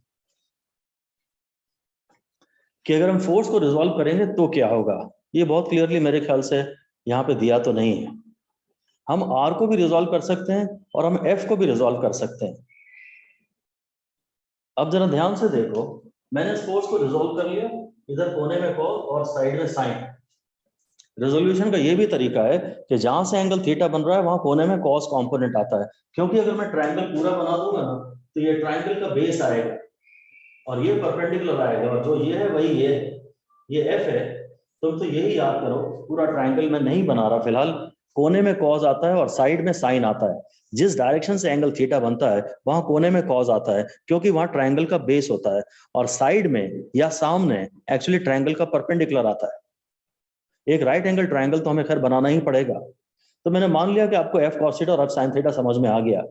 कि अगर हम फोर्स को रिजॉल्व करेंगे तो क्या होगा। ये बहुत क्लियरली मेरे ख्याल से यहाँ पे दिया तो नहीं है। हम r को भी रिजॉल्व कर सकते हैं और हम f को भी रिजॉल्व कर सकते हैं। अब जरा ध्यान से देखो, मैंने इस फोर्स को रिजॉल्व कर लिया, इधर कोने में cos और साइड में साइन। रेजोल्यूशन का ये भी तरीका है कि जहां से एंगल थीटा बन रहा है वहां कोने में cos कंपोनेंट आता है, क्योंकि अगर मैं ट्रायंगल पूरा बना दूंगा ना तो ये ट्रायंगल का बेस आएगा और ये परपेंडिकुलर आएगा, और जो ये है वही ये है, ये f है। तुम तो यही याद करो, पूरा ट्रायंगल मैं नहीं बना रहा फिलहाल, कोने में cos आता है और साइड में साइन आता है। जिस डायरेक्शन से एंगल थीटा बनता है वहां कोने में cos आता है, क्योंकि वहां ट्रायंगल का बेस होता है, और साइड में या सामने एक्चुअली ट्रायंगल का परपेंडिकुलर आता है। एक राइट एंगल ट्रायंगल तो हमें खैर बनाना ही पड़ेगा। तो मैंने मान लिया कि आपको f cos थीटा और f sin थीटा समझ में आ गया।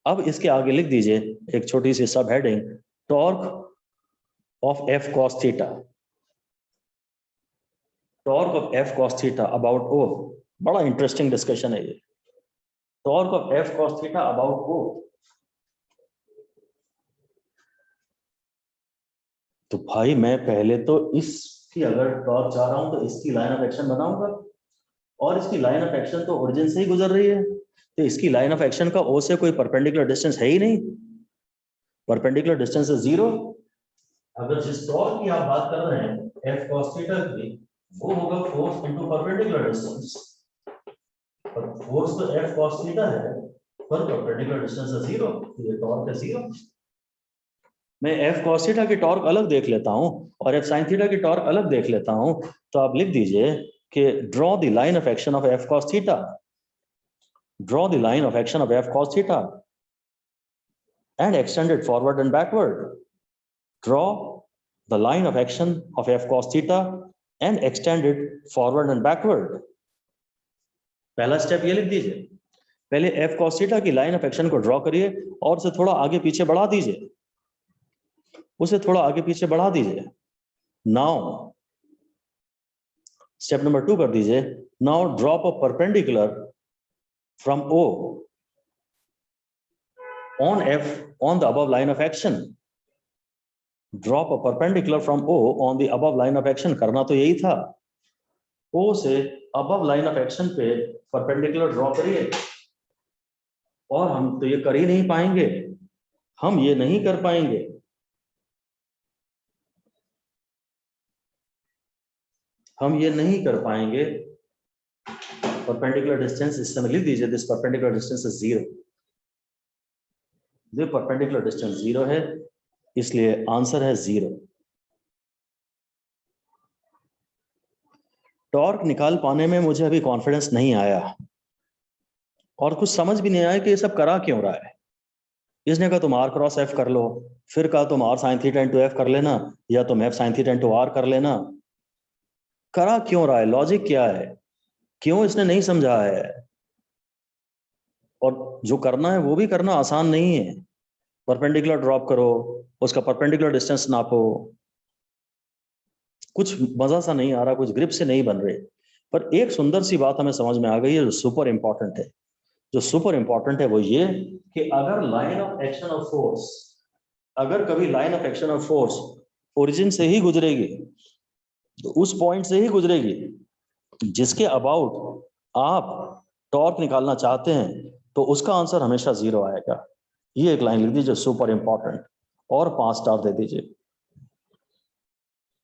अब इसके आगे लिख दीजिए एक छोटी सी सब heading, torque of f cos theta, torque of f cos theta about O। बड़ा इंटरेस्टिंग डिस्कशन है ये, torque of f cos theta about O। तो भाई मैं पहले तो इसकी अगर टॉर्क चाह रहा हूं तो इसकी लाइन ऑफ एक्शन बनाऊंगा, और इसकी लाइन ऑफ एक्शन तो ओरिजिन से ही गुजर रही है, तो इसकी लाइन ऑफ एक्शन का O से कोई परपेंडिकुलर डिस्टेंस है ही नहीं, परपेंडिकुलर डिस्टेंस इज 0। अगर जिस टॉर्क की आप बात कर रहे हैं f cos थीटा की, वो होगा फोर्स इनटू परपेंडिकुलर डिस्टेंस। पर फोर्स तो f cos थीटा है, पर परपेंडिकुलर डिस्टेंस है 0, तो ये टॉर्क है 0। मैं f cos थीटा की टॉर्क अलग देख लेता हूं और f sin थीटा की टॉर्क अलग देख लेता हूं, तो आप लिख दीजिए कि draw the line of action of f cos theta, draw the line of action of f cos theta and extend it forward and backward. Draw the line of action of f cos theta and extend it forward and backward. पहला step ये लिख दीजिए, पहले f cos theta की line of action को draw करिए और उसे थोड़ा आगे पीछे बढ़ा दीजिए, उसे थोड़ा आगे पीछे बढ़ा दीजिए। नाउ स्टेप नंबर 2 कर दीजिए, now drop a perpendicular from O on f on the above line of action. Drop a perpendicular from O on the above line of action. करना तो यही था, O से above line of action पे perpendicular draw करिए। और हम तो ये कर ही नहीं पाएंगे, हम ये नहीं कर पाएंगे। हम ये नहीं कर पाएंगे। परपेंडिकुलर डिस्टेंस इस समय लिख दीजिए, दिस परपेंडिकुलर डिस्टेंस इज 0। ये परपेंडिकुलर डिस्टेंस 0 है, इसलिए आंसर है 0। टॉर्क निकाल पाने में मुझे अभी कॉन्फिडेंस नहीं आया और कुछ समझ भी नहीं आया कि ये सब करा क्यों रहा है। इसने कहा तुम r क्रॉस f कर लो, फिर कहा तुम r sin theta into f कर लेना, या तुम f sin theta into r कर लेना। करा क्यों रहा है, लॉजिक क्या है, क्यों इसने नहीं समझा है। और जो करना है वो भी करना आसान नहीं है। परपेंडिकुलर ड्रॉप करो, उसका परपेंडिकुलर डिस्टेंस नापो, कुछ मजा सा नहीं आ रहा, कुछ ग्रिप से नहीं बन रहे। पर एक सुंदर सी बात हमें समझ में आ गई है जो सुपर इंपॉर्टेंट है। जो सुपर इंपॉर्टेंट है वो ये कि अगर line of action of force, अगर कभी line of action of force origin से ही गुजरेगी, तो उस पॉइंट से ही गुजरेगी जिसके अबाउट आप टॉर्क निकालना चाहते हैं, तो उसका आंसर हमेशा 0 आएगा। ये एक लाइन लिख दीजिए, सुपर इंपॉर्टेंट, और 5 स्टार दे दीजिए।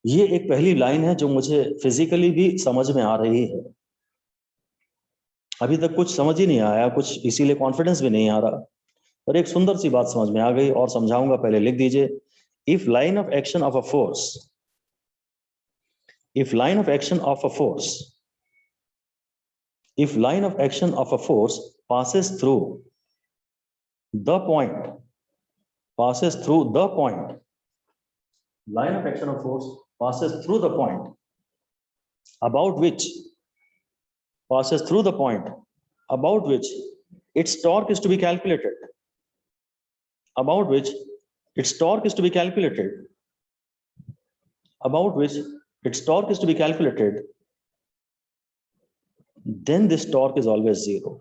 ये एक पहली लाइन है जो मुझे फिजिकली भी समझ में आ रही है। अभी तक कुछ समझ ही नहीं आया, कुछ इसीलिए कॉन्फिडेंस भी नहीं आ रहा, पर एक सुंदर सी बात समझ में आ गई और समझाऊंगा। पहले लिख दीजिए, if line of action of a force, if line of action of a force, if line of action of a force passes through the point, passes through the point, line of action of force passes through the point about which, passes through the point about which its torque is to be calculated, about which its torque is to be calculated, about which its torque is to be calculated, then this torque is always 0.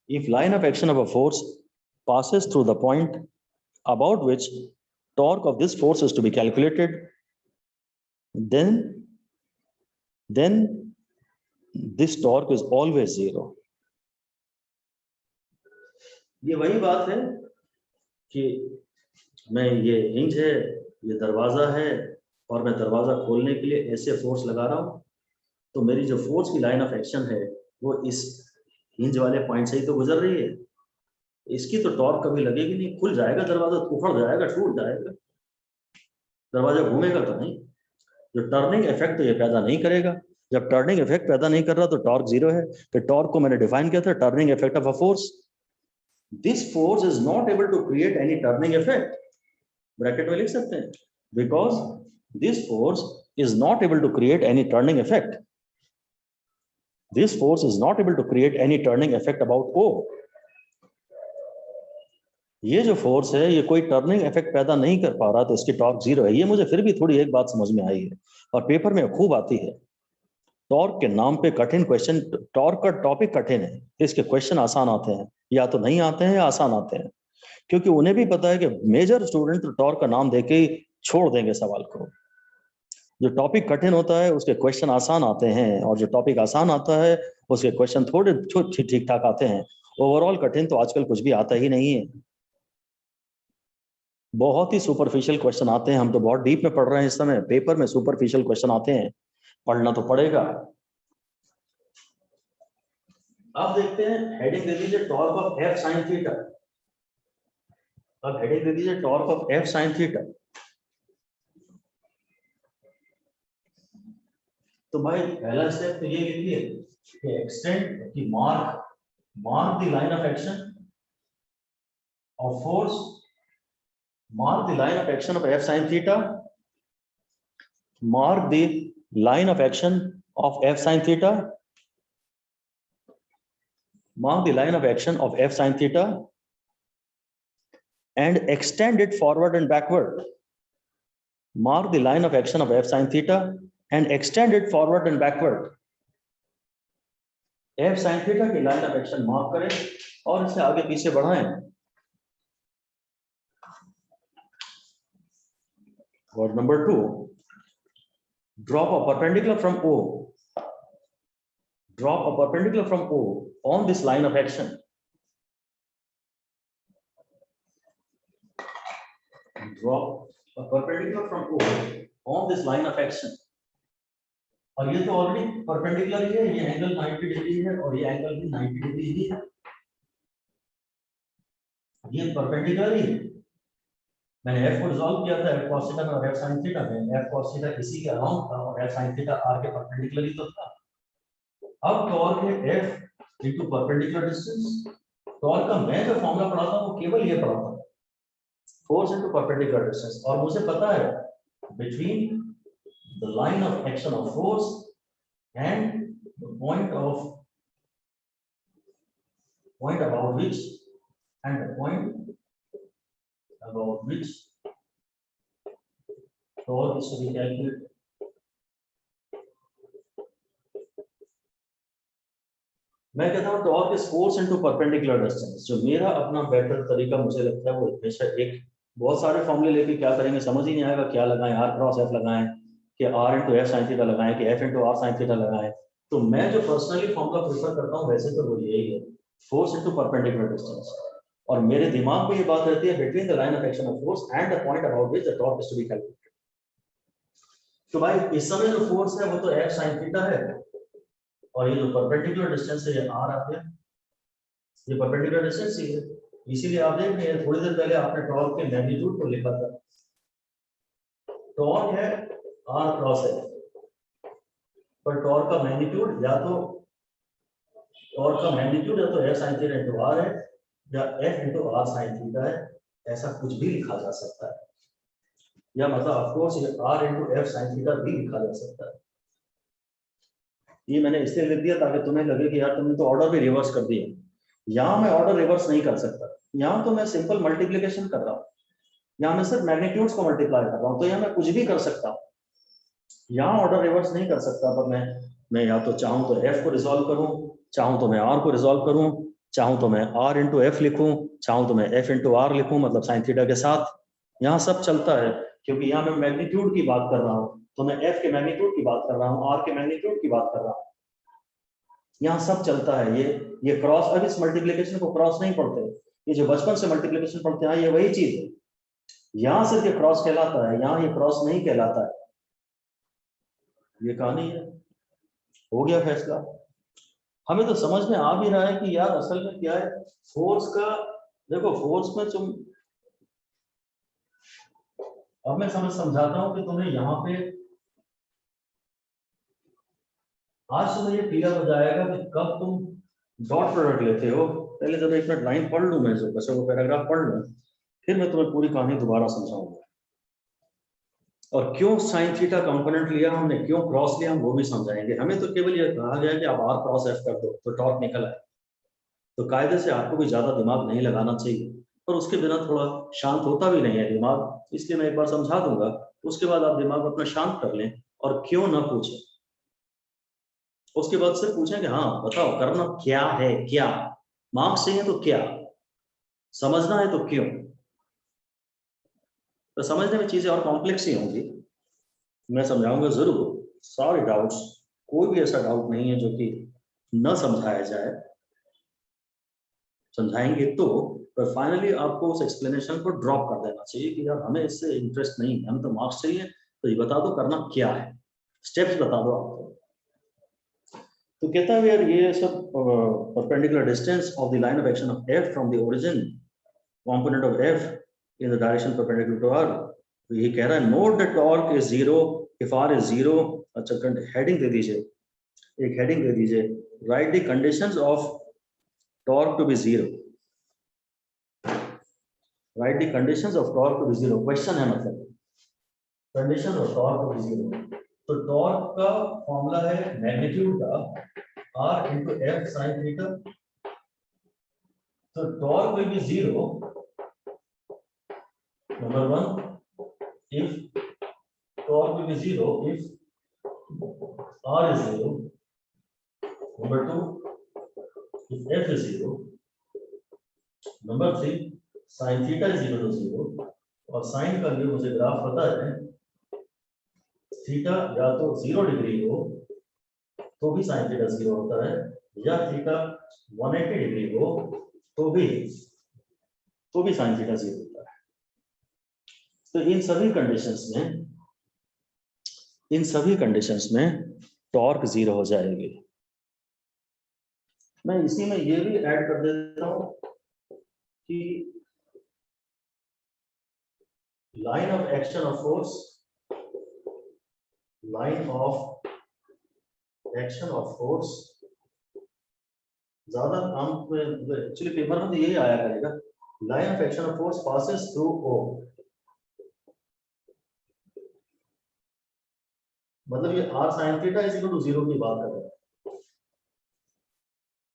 If line of action of a force passes through the point about which torque of this force is to be calculated, then this torque is always 0. ये वही बात है कि मैं, ये hinge है, ये दरवाजा है, और मैं दरवाजा खोलने के लिए ऐसे फोर्स लगा रहा हूं, तो मेरी जो फोर्स की लाइन ऑफ एक्शन है वो इस हिंज वाले पॉइंट से ही तो गुजर रही है। इसकी तो टॉर्क कभी लगेगी नहीं, खुल जाएगा दरवाजा, उखड़ जाएगा, टूट जाएगा, दरवाजा घूमेगा तो नहीं। जो टर्निंग इफेक्ट तो ये पैदा नहीं करेगा। जब टर्निंग इफेक्ट पैदा नहीं कर रहा तो टॉर्क 0 है। तो टॉर्क को मैंने डिफाइन किया था, turning effect of a force. This force is not able to create any turning effect, bracket में लिख सकते हैं, because this force is not able to create any turning effect. This force is not able to create any turning effect about O. ये जो force है ये कोई turning effect पैदा नहीं कर पा रहा, तो इसकी टॉर्क 0 है। ये मुझे फिर भी थोड़ी एक बात समझ में आई है और पेपर में खूब आती है। टॉर्क के नाम पे कठिन क्वेश्चन, टॉर्क का टॉपिक कठिन है, इसके क्वेश्चन आसान आते हैं, या तो नहीं आते हैं या आसान आते हैं, क्योंकि उन्हें भी पता है कि मेजर स्टूडेंट तो टॉर्क का नाम देके ही छोड़ देंगे सवाल को। जो टॉपिक कठिन होता है उसके क्वेश्चन आसान आते हैं, और जो टॉपिक आसान आता है उसके क्वेश्चन थोड़े ठीक ठाक आते हैं। ओवरऑल कठिन तो आजकल कुछ भी आता ही नहीं है, बहुत ही सुपरफिशियल क्वेश्चन आते हैं। हम तो बहुत डीप में पढ़ रहे हैं इस समय, पेपर में सुपरफिशियल क्वेश्चन आते हैं, पढ़ना तो पड़ेगा। अब देखते हैं, हेडिंग दे दीजिए torque of F sine theta. अब हेडिंग दे दीजिए torque of F sine theta. तो भाई पहला स्टेप तो ये लिखिए कि एक्सटेंड की mark the line of action of force, mark the line of action of f sin theta, mark the line of action of f sin theta, mark the line of action of f sin theta, and extend it forward and backward. Mark the line of action of f sin theta and extend it forward and backward. f sin theta की line of action mark करें और इसे आगे पीछे बढ़ाएं। Word number 2, drop a perpendicular from O. Drop a perpendicular from O on this line of action. Drop a perpendicular from O on this line of action. और ये तो already perpendicular ही है, ये एंगल 90 डिग्री है और ये angle भी 90 degree ही है, ये परपेंडिकुलर ही है। मैंने f को रिजॉल्व किया था f cos थीटा और f sin थीटा में, f cos थीटा इसी के अराउंड था और f sin थीटा r के परपेंडिकुलर ही तो था। अब टॉर्क है f into perpendicular distance. Torque का मैं जो फॉर्मूला पढ़ा था वो केवल ये पढ़ा था, फोर्स इनटू परपेंडिकुलर डिस्टेंस, और मुझे पता है between the line of action of force and the point about which and the point about which torque is to be calculated. मैं कहता हूँ torque is force into perpendicular distance. जो मेरा अपना बेटर तरीका मुझे लगता है वो हमेशा एक बहुत सारे फॉर्मूले लेके क्या करेंगे समझ ही नहीं आएगा, क्या लगाएं, आर क्रॉस एफ लगाएं कि R into F sine theta लगाएं कि F into are sine theta लगाएं। तो मैं जो पर्सनली फॉर्मूला प्रेफर करता हूँ वैसे तो वो यही है, फोर्स इंटू परपेंडिकुलर डिस्टेंस। और मेरे दिमाग में ये बात रहती है between the line of action of force and the point about which the torque is to be calculated. तो भाई इस समय जो फोर्स है वो तो एफ साइन थीटा है, और ये जो परपेंडिकुलर डिस्टेंस है ये आर आ गया, ये परपेंडिकुलर डिस्टेंस ही है। इसीलिए आप देख रहे हैं थोड़ी देर पहले आपने टॉर्क के मैग्नीट्यूड को लिखा था, टॉर्क है आर क्रॉस है, पर टॉर्क का मैग्नीट्यूड या तो F sine theta into R है या F into are sine theta है, ऐसा कुछ भी लिखा जा सकता है, या मतलब ऑफ कोर्स ये R into F sine theta भी लिखा जा सकता है। ये मैंने इसलिए लिख दिया ताकि तुम्हें लगे कि यार तुमने तो ऑर्डर भी रिवर्स कर दिया। यहाँ मैं ऑर्डर रिवर्स नहीं कर सकता, यहाँ तो मैं सिंपल मल्टीप्लिकेशन कर रहा हूँ, यहाँ मैं सिर्फ मैग्नीट्यूड्स को मल्टीप्लाई कर रहा हूँ, तो यहाँ मैं कुछ भी कर सकता हूँ, यहाँ ऑर्डर रिवर्स नहीं कर सकता। पर मैं या तो चाहूँ तो एफ को रिजॉल्व करूँ, चाहूँ तो मैं आर को रिजॉल्व करूँ, चाहूँ तो मैं आर इंटू एफ लिखूँ, चाहूँ तो मैं एफ इंटू आर लिखूँ, मतलब साइन थीटा के साथ। यहाँ सब चलता है क्योंकि यहाँ मैं मैग्नीट्यूड की बात कर रहा हूँ, तो मैं एफ के मैग्नीट्यूड की बात कर रहा हूँ, आर के मैग्नीट्यूड की बात कर रहा हूँ, यहाँ सब चलता है। ये क्रॉस, अब इस मल्टीप्लिकेशन को क्रॉस नहीं पढ़ते, ये जो बचपन से मल्टीप्लिकेशन पढ़ते हैं ये वही चीज है, यहाँ सिर्फ ये क्रॉस कहलाता है, यहाँ ये क्रॉस नहीं कहलाता है। ये कहानी है, हो गया फैसला। हमें तो समझ में आ भी रहा है कि यार असल में क्या है फोर्स का। देखो फोर्स में तुम, अब मैं समझाता हूं कि तुम्हें यहाँ पे आज तुम्हें ये क्लियर हो जाएगा कि कब तुम डॉट प्रोडक्ट लेते हो। पहले जब एक मिनट लाइन पढ़ लूं मैं, जो बचे वो पैराग्राफ पढ़ लूं, फिर मैं तुम्हें पूरी कहानी दोबारा समझाऊंगा। और क्यों साइन थीटा कंपोनेंट लिया हमने, क्यों क्रॉस लिया, हम वो भी समझाएंगे। हमें तो केवल ये कहा गया कि आप आर क्रॉस एफ कर दो तो टॉर्क निकल आए, तो कायदे से आपको भी ज्यादा दिमाग नहीं लगाना चाहिए, पर उसके बिना थोड़ा शांत होता भी नहीं है दिमाग, इसलिए मैं एक बार समझा दूंगा, उसके बाद आप दिमाग अपना शांत कर लें और क्यों ना पूछें। उसके बाद सिर्फ पूछें कि हाँ बताओ करना क्या है, क्या मार्क्स चाहिए तो क्या, समझना है तो क्यों। तो समझने में चीजें और कॉम्प्लेक्स ही होंगी, मैं समझाऊंगा जरूर सारे डाउट्स, कोई भी ऐसा डाउट नहीं है जो कि न समझाया जाए, समझाएंगे तो। पर फाइनली आपको उस एक्सप्लेनेशन को ड्रॉप कर देना चाहिए कि यार हमें इससे इंटरेस्ट नहीं है, हमें तो मार्क्स चाहिए, तो ये बता दो करना क्या है, स्टेप्स बता दो आपको। तो कहता है यार ये सब perpendicular distance of the line of action of F from the origin component of F in the direction perpendicular to R. तो ये कह रहा है note the torque is zero if R is zero. अच्छा हेडिंग दे दीजिए, एक heading दे दीजिए, write the conditions of torque to be zero, write the conditions of torque to be zero. Question है मतलब condition of torque to be zero. तो torque का फॉर्मूला है मैग्नीट्यूड का R into F sine theta. तो torque will be zero number one if torque will be zero if r is zero. Number two, if f is zero. Number three, sin theta is equal to zero. और sin का लिए मुझे graph पता है, theta या तो 0 degree हो तो भी sin थीटा 0 होता है, या थीटा 180 डिग्री हो तो भी sin थीटा 0 होता है। तो इन सभी कंडीशंस में टॉर्क 0 हो जाएगी। मैं इसी में ये भी ऐड कर देता हूं कि line of action of force, line of action of force ज्यादा काम एक्चुअली पेपर में तो यही आया करेगा, line of action of force passes through O. मतलब ये r sin theta is equal to 0 की बात कर रहे हैं,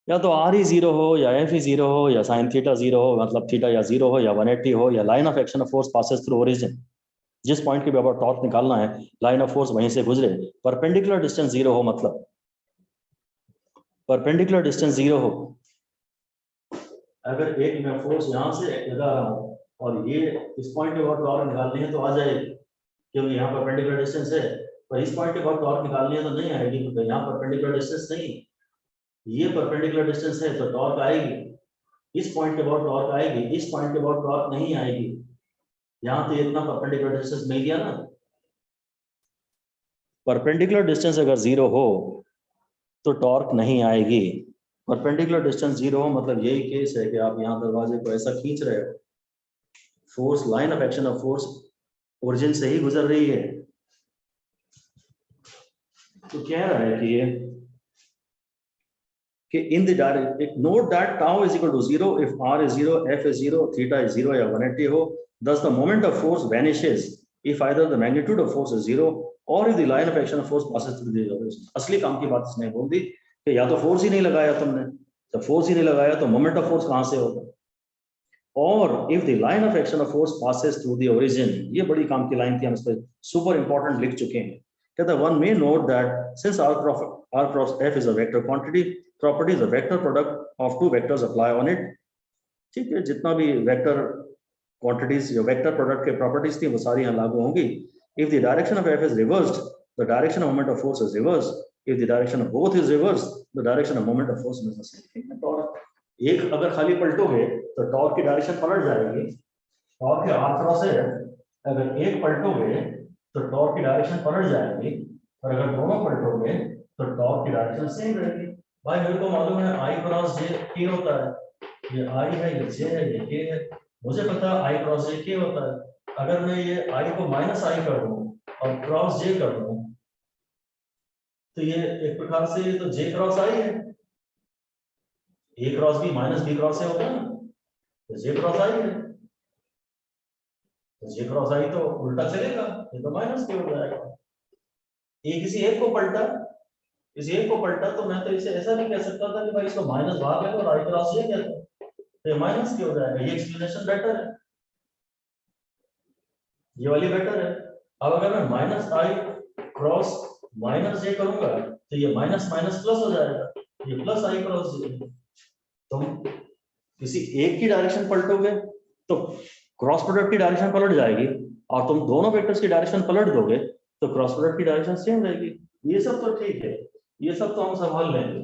या तो r ही 0 हो या f ही 0 हो या sin थीटा 0 हो, मतलब थीटा या 0 हो या 180 हो, या line of action of force passes through origin, जिस पॉइंट के ऊपर टॉर्क निकालना है लाइन ऑफ फोर्स वहीं से गुजरे, परपेंडिकुलर डिस्टेंस 0 हो, मतलब परपेंडिकुलर डिस्टेंस 0 हो। अगर एक मैं फोर्स यहां से लगा रहा हूं और ये इस पॉइंट के बाद टॉर्क निकालनी है तो आ जाएगी, क्योंकि यहाँ परपेंडिकुलर डिस्टेंस है, पर इस पॉइंट के बाद टॉर्क निकालनी है तो नहीं आएगी, क्योंकि यहाँ परपेंडिकुलर डिस्टेंस नहीं, ये परपेंडिकुलर डिस्टेंस है तो टॉर्क आएगी, इस पॉइंट के बाद टॉर्क आएगी, इस पॉइंट के बाद टॉर्क नहीं आएगी। यहाँ तो इतना परपेंडिकुलर डिस्टेंस मिल गया ना। परपेंडिकुलर डिस्टेंस अगर जीरो हो तो टॉर्क नहीं आएगी। परपेंडिकुलर डिस्टेंस जीरो हो मतलब यही केस है कि आप यहाँ दरवाजे को ऐसा खींच रहे हो, force, line of action of force origin से ही गुजर रही है। तो कह रहा है कि ये कि in the direct note that tau is equal to 0 इफ r is 0, f is 0, theta is 0 या 180 हो। thus the moment of force vanishes if either the magnitude of force is 0 or if the line of action of force passes through the origin। असली काम की बात इसने बोल दी कि या तो फोर्स ही नहीं लगाया तुमने, जब फोर्स ही नहीं लगाया तो मोमेंट ऑफ फोर्स कहां से होगा, और if the line of action of force passes through the origin. ये बड़ी काम की लाइन थी, हम इस पर सुपर इंपॉर्टेंट लिख चुके हैं। कहता है one may note that since r cross f is a vector quantity, property is a vector product of two vectors apply on it। ठीक है, जितना भी वेक्टर क्वांटिटीज या वेक्टर प्रोडक्ट के प्रॉपर्टीज थी वो सारी यहाँ लागू होंगी। If the direction of f is reversed, the direction of moment of force is reversed। if the direction of both is reversed, the direction of moment of force is the same। Torque एक अगर खाली पलटोगे तो torque की direction पलट जाएगी। Torque के r cross है, अगर एक पलटोगे तो टॉर्क की डायरेक्शन पलट जाएगी, और अगर दोनों पलटोगे तो टॉर्क की डायरेक्शन सेम रहेगी। भाई मेरे को मालूम है I क्रॉस J K होता है, ये I है, ये J है, ये K है, मुझे पता है I क्रॉस J K होता है। अगर मैं ये I को माइनस I कर दूं और क्रॉस J कर दूं तो ये एक प्रकार से ये तो J क्रॉस I है, A cross B minus B cross A होगा ना, तो J क्रॉस I है, तो J क्रॉस I तो उल्टा चलेगा, ये तो माइनस K हो जाएगा। ये किसी एक को पलटा, इस एक को पलटा तो मैं तो इसे ऐसा नहीं कह सकता था कि भाई इसको माइनस भाग है और I क्रॉस J कहता है, तो ये माइनस K हो जाएगा। ये एक्सप्लेनेशन बेटर है, ये वाली बेटर है। अब अगर मैं minus I cross minus J करूंगा तो ये माइनस माइनस प्लस हो जाएगा, ये प्लस I क्रॉस J। तुम किसी एक की डायरेक्शन पलटोगे तो क्रॉस प्रोडक्ट की डायरेक्शन पलट जाएगी, और तुम दोनों वेक्टर्स की डायरेक्शन पलट दोगे तो क्रॉस प्रोडक्ट की डायरेक्शन सेम रहेगी। ये सब तो ठीक है, ये सब तो हम संभाल लेंगे।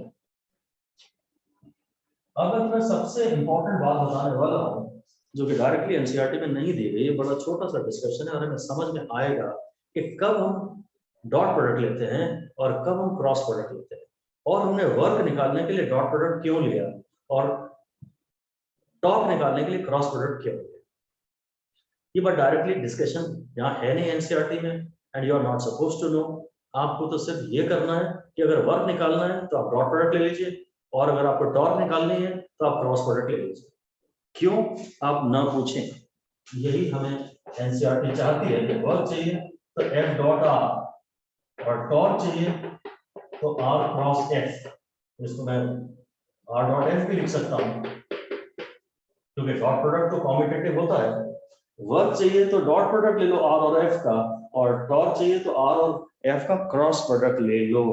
अब मैं सबसे इंपॉर्टेंट बात बताने वाला हूं जो कि डायरेक्टली एनसीईआरटी में नहीं दी गई, ये बड़ा छोटा सा डिस्कशन है और हमें समझ में आएगा कि कब हम डॉट प्रोडक्ट लेते हैं और कब हम क्रॉस प्रोडक्ट लेते हैं, और हमने वर्क निकालने के लिए डॉट प्रोडक्ट क्यों लिया और टॉर्क निकालने के लिए क्रॉस प्रोडक्ट क्यों लिया। ये बात डायरेक्टली डिस्कशन यहाँ है नहीं एनसीईआरटी में, and you are not supposed to know. आपको तो सिर्फ ये करना है कि अगर वर्क निकालना है तो आप डॉट प्रोडक्ट ले लीजिए, और अगर आपको टॉर्क निकालनी है तो आप क्रॉस प्रोडक्ट ले लीजिए। क्यों आप ना पूछें, यही हमें एनसीईआरटी चाहती है कि वर्क चाहिए तो एफ डॉट आर और टॉर्क चाहिए तो आर क्रॉस एफ। इसको मैं आर डॉट एफ भी लिख सकता हूँ क्योंकि डॉट प्रोडक्ट तो कॉम्यूटेटिव होता है। वर्क चाहिए तो डॉट प्रोडक्ट ले लो आर और एफ का, और टॉर्क चाहिए तो आर और एफ का क्रॉस प्रोडक्ट ले लो।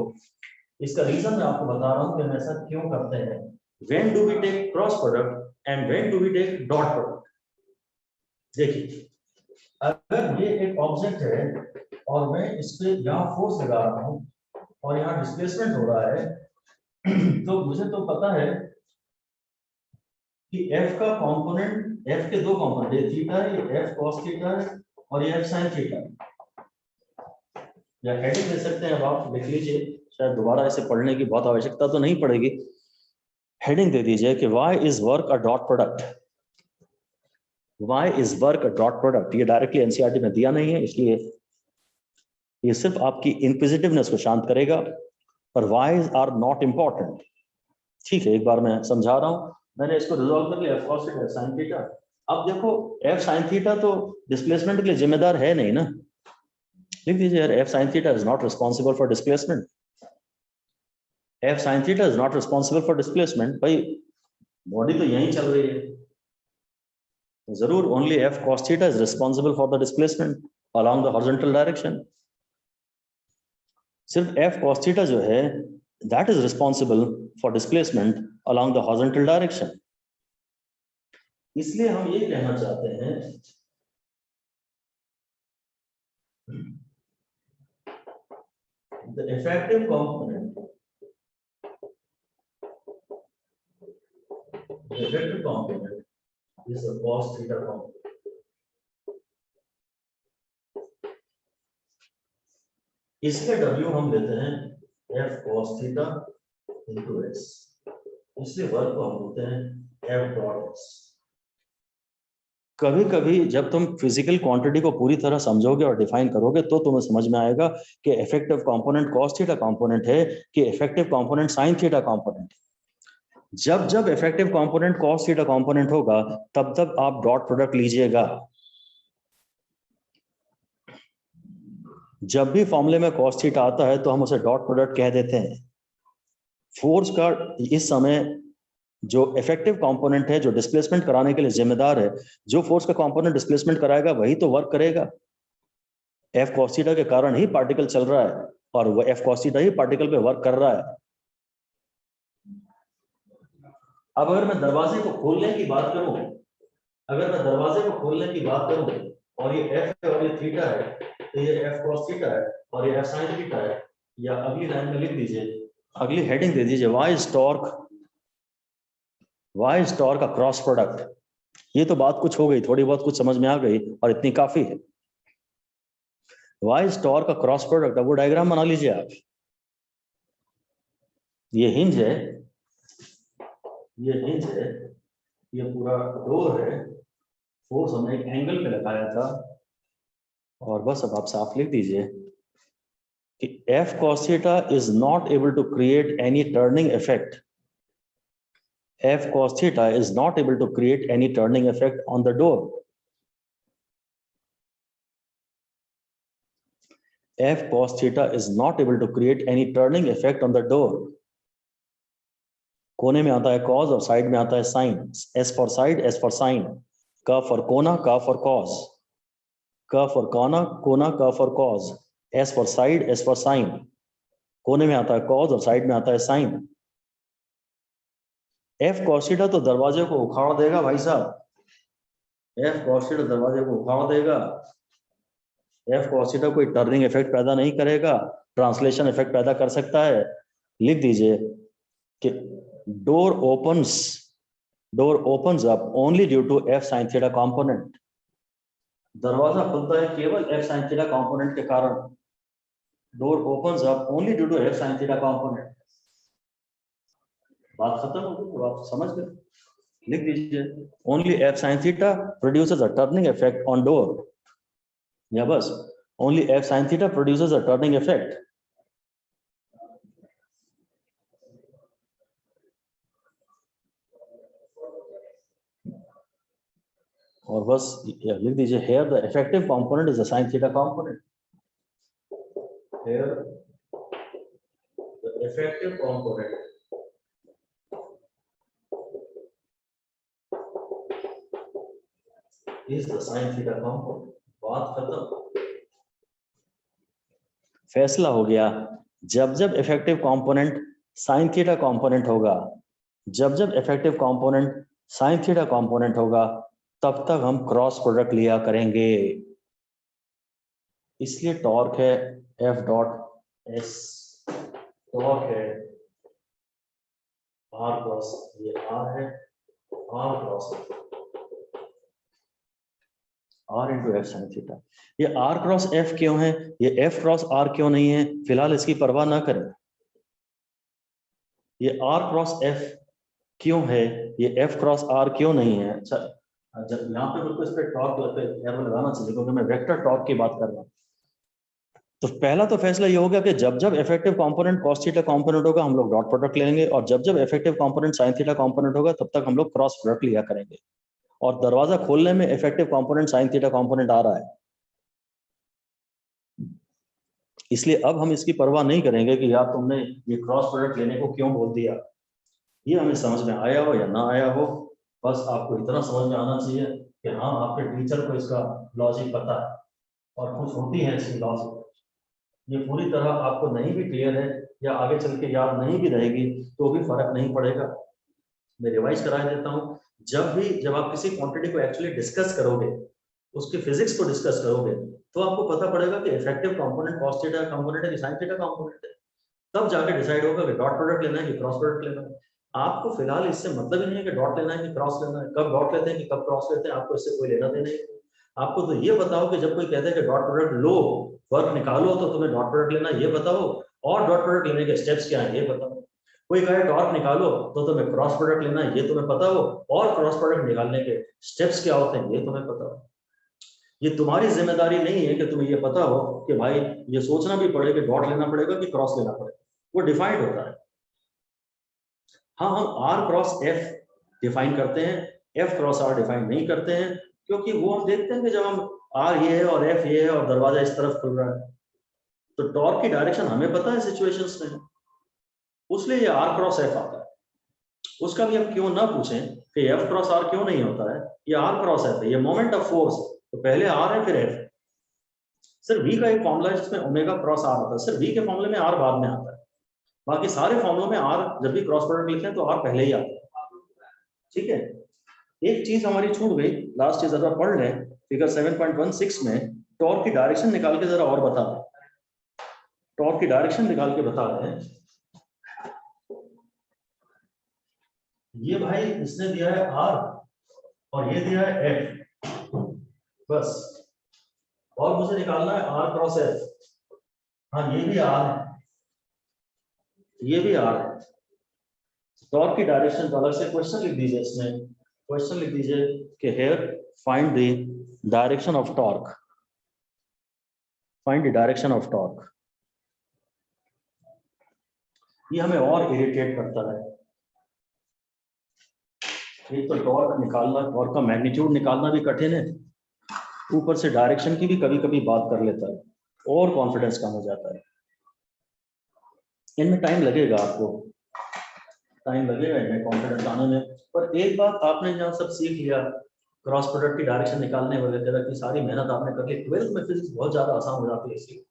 इसका रीजन मैं आपको बता रहा हूं कि हम ऐसा क्यों करते हैं। When do we take cross product and when do we take dot product. देखिए अगर ये एक ऑब्जेक्ट है और मैं इस पे यहाँ फोर्स लगा रहा हूँ और यहाँ डिस्प्लेसमेंट हो रहा है तो मुझे तो पता है कि F का कंपोनेंट, F के दो कंपोनेंट, ये थीटा है, ये F cos थीटा है और ये F sin थीटा है। या हेडिंग दे सकते हैं, अब आप लिख लीजिए, शायद दोबारा इसे पढ़ने की बहुत आवश्यकता तो नहीं पड़ेगी। हेडिंग दे दीजिए कि why is work a dot product। why is work a dot product। ये डायरेक्टली एनसीईआरटी में दिया नहीं है, इसलिए ये सिर्फ आपकी इंक्विजिटिवनेस को शांत करेगा, पर whys आर नॉट इंपॉर्टेंट। ठीक है, एक बार मैं समझा रहा हूं, मैंने इसको रिजॉल्व कर लिया, F cos theta sin theta. अब देखो F sin थीटा तो डिस्प्लेसमेंट के लिए जिम्मेदार है नहीं ना, लिख दीजिए यार F sin theta is not responsible for displacement. F sin theta is not responsible for displacement. भाई बॉडी तो यहीं चल रही है, जरूर only F cos theta is responsible for the displacement along the horizontal direction. सिर्फ F cos थीटा जो है that is responsible for displacement along the horizontal direction। इसलिए हम ये कहना चाहते हैं the effective component is the cos theta component. इसके W हम लेते हैं f cos theta into s, इसलिए वर्क को हम बोलते हैं f dot s। कभी कभी जब तुम फिजिकल क्वांटिटी को पूरी तरह समझोगे और डिफाइन करोगे तो तुम्हें समझ में आएगा कि effective component cos theta component है कि effective component sin theta component. जब जब effective component cos theta component होगा तब तब आप डॉट प्रोडक्ट लीजिएगा। जब भी फॉर्मूले में cos थीटा आता है तो हम उसे डॉट प्रोडक्ट कह देते हैं। फोर्स का इस समय जो इफेक्टिव कंपोनेंट है, जो डिस्प्लेसमेंट कराने के लिए जिम्मेदार है, जो फोर्स का कंपोनेंट डिस्प्लेसमेंट कराएगा वही तो वर्क करेगा। F cos थीटा के कारण ही पार्टिकल चल रहा है और वो F cos थीटा ही पार्टिकल पे वर्क कर रहा है। अब अगर मैं दरवाजे को खोलने की बात करूं, और ये F है और ये थीटा है, तो ये F cos थीटा है और ये F sin थीटा है, या अगली लाइन में लिख दीजिए, अगली हेडिंग दे दीजिए y is torque का क्रॉस प्रोडक्ट। ये तो बात कुछ हो गई, थोड़ी बहुत कुछ समझ में आ गई और इतनी काफी है। y is torque का क्रॉस प्रोडक्ट। अब वो डायग्राम बना लीजिए आप। ये हिंज है, ये पूरा डोर है, फोर्स हमने एक एंगल पे लगाया था, और बस अब आप साफ लिख दीजिए कि F cos theta is not able to create any turning effect. F cos theta is not able to create any turning effect on the door. F cos theta is not able to create any turning effect on the door. कोने में आता है cos और side में आता है sin. S for side, S for sin. K for कोना, K for cos. K for कोना, K for cos. S for side, S for sin. कोने में आता है cos और साइड में आता है sin. F cos थीटा तो दरवाजे को उखाड़ देगा भाई साहब। F cos थीटा दरवाजे को उखाड़ देगा। F cos थीटा कोई टर्निंग इफेक्ट पैदा नहीं करेगा, ट्रांसलेशन इफेक्ट पैदा कर सकता है। लिख दीजिए कि door opens up only due to F sin theta component. दरवाजा खुलता है केवल F sin थीटा कंपोनेंट के कारण। Door opens up only due to F sin theta component. बात खत्म हो गई, तो आप समझ गए। लिख दीजिए only F sin theta produces a turning effect on door, या बस only F sin theta produces a turning effect. और बस लिख दीजिए here the effective component is the sin theta component. Here the effective component is the sin theta component. बात खत्म, फैसला हो गया। जब जब effective component sin theta component होगा, जब जब effective component sin theta component होगा, तब तक हम क्रॉस प्रोडक्ट लिया करेंगे। इसलिए टॉर्क है F डॉट S, टॉर्क है R क्रॉस, ये R है, R cross R into F sin theta. ये R क्रॉस F क्यों है, ये F क्रॉस R क्यों नहीं है, फिलहाल इसकी परवाह ना करें। ये R क्रॉस F क्यों है, ये F क्रॉस R क्यों नहीं है। अच्छा, यहाँ पे बिल्कुल इस पे टॉर्क लगाना चाहिए क्योंकि मैं वेक्टर टॉर्क की बात कर रहा हूँ। तो पहला तो फैसला ये होगा कि जब जब effective component cos theta component होगा हम लोग डॉट प्रोडक्ट लेंगे, और जब जब effective component sin theta component होगा तब तक हम लोग क्रॉस प्रोडक्ट लिया करेंगे। और दरवाजा खोलने में effective component sin theta component आ रहा है, इसलिए अब हम इसकी परवाह नहीं करेंगे कि यार तुमने ये क्रॉस प्रोडक्ट लेने को क्यों बोल दिया। ये हमें समझ में आया हो या ना आया हो, बस आपको इतना समझ में आना चाहिए कि हाँ आपके टीचर को इसका लॉजिक पता है और कुछ होती है इसकी लॉजिक। ये पूरी तरह आपको नहीं भी क्लियर है या आगे चल के याद नहीं भी रहेगी तो भी फर्क नहीं पड़ेगा। मैं रिवाइज करा देता हूँ। जब आप किसी क्वांटिटी को एक्चुअली डिस्कस करोगे, उसकी फिजिक्स को डिस्कस करोगे, तो आपको पता पड़ेगा कि effective component cos theta component है कि साइन थीटा कंपोनेंट है। तब जाके डिसाइड होगा कि डॉट प्रोडक्ट लेना है कि क्रॉस प्रोडक्ट लेना है। आपको फिलहाल इससे मतलब ही नहीं है कि डॉट लेना है कि क्रॉस लेना है, कब डॉट लेते हैं कि कब क्रॉस लेते हैं, आपको इससे कोई लेना देना नहीं है। आपको तो ये बताओ कि जब कोई कहता है कि डॉट प्रोडक्ट लो, वर्क निकालो, तो तुम्हें डॉट प्रोडक्ट लेना ये बताओ, और डॉट प्रोडक्ट लेने के स्टेप्स क्या है ये बताओ। कोई कहे टॉर्क निकालो तो तुम्हें क्रॉस प्रोडक्ट लेना है ये तुम्हें पता हो, और क्रॉस प्रोडक्ट निकालने के स्टेप्स क्या होते हैं ये तुम्हें पता हो। ये तुम्हारी जिम्मेदारी नहीं है कि तुम्हें ये पता हो कि भाई ये सोचना भी पड़े कि डॉट लेना पड़ेगा कि क्रॉस लेना पड़ेगा, वो डिफाइंड होता है। हाँ, हम आर क्रॉस एफ डिफाइन करते हैं, एफ क्रॉस आर डिफाइन नहीं करते हैं, क्योंकि वो हम देखते हैं कि जब हम आर ये है और एफ ये है और दरवाजा इस तरफ खुल रहा है, तो टॉर्क की डायरेक्शन हमें पता है सिचुएशंस में, उसलिए ये आर क्रॉस एफ आता है। उसका भी हम क्यों ना पूछें कि एफ क्रॉस आर क्यों नहीं होता है, ये आर क्रॉस एफ है, ये मोमेंट ऑफ फोर्स है, तो पहले आर है फिर एफ। सिर्फ वी का एक फॉर्मूला है जिसमें ओमेगा क्रॉस आर होता है, सिर्फ वी के फॉर्मूले में आर बाद में आता है, बाकी सारे फॉर्मूलों में आर जब भी क्रॉस प्रोडक्ट लिखते हैं तो आर पहले ही आता है। ठीक है, एक चीज हमारी छूट गई, लास्ट चीज अगर पढ़ लें, फिगर 7.16 में टॉर्क की डायरेक्शन निकाल के जरा और बता दें। टॉर्क की डायरेक्शन निकाल के बता रहे हैं। ये भाई इसने दिया है आर और ये दिया है एफ, बस, और मुझे निकालना है आर क्रॉस एफ। हाँ, ये भी आर है, ये भी आर है। टॉर्क की डायरेक्शन तो अलग से क्वेश्चन लिख दीजिए, इसमें क्वेश्चन लिख दीजिए कि here find the direction of torque, find the direction of torque. ये हमें और इरिटेट करता है। एक तो टॉर्क निकालना, टॉर्क का मैग्नीट्यूड निकालना भी कठिन है, ऊपर से डायरेक्शन की भी कभी कभी बात कर लेता है, और कॉन्फिडेंस कम हो जाता है। इनमें टाइम लगेगा, आपको टाइम लगेगा इनमें कॉन्फिडेंस आने में। पर एक बात आपने जहाँ सब सीख लिया, क्रॉस प्रोडक्ट की डायरेक्शन निकालने वगैरह की सारी मेहनत आपने कर ली, 12th में फिजिक्स बहुत ज्यादा आसान हो जाती है इसलिए,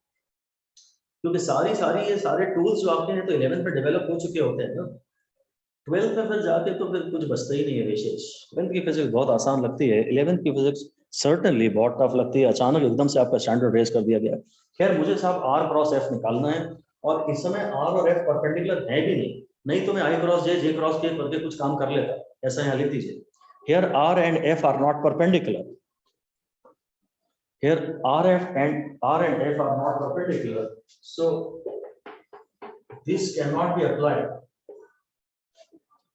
क्योंकि सारी ये सारे टूल्स जो आपके हैं तो 11th में डेवलप हो चुके होते हैं ना। 12th में फिर जाके तो फिर कुछ बचता ही नहीं है विशेष। 12th की फिजिक्स बहुत आसान लगती है, 11th की फिजिक्स सर्टेनली बहुत टफ लगती है, अचानक एकदम से आपका स्टैंडर्ड रेज कर दिया गया। खैर, मुझे साहब आर क्रॉस एफ निकालना है, और इस समय आर और एफ परपेंडिकुलर है भी नहीं तो मैं आई क्रॉस जे क्रॉस के करके कुछ काम कर लेता। ऐसा यहाँ लिख दीजिए, here R and F are not perpendicular, here R and F are not perpendicular, so this cannot be applied।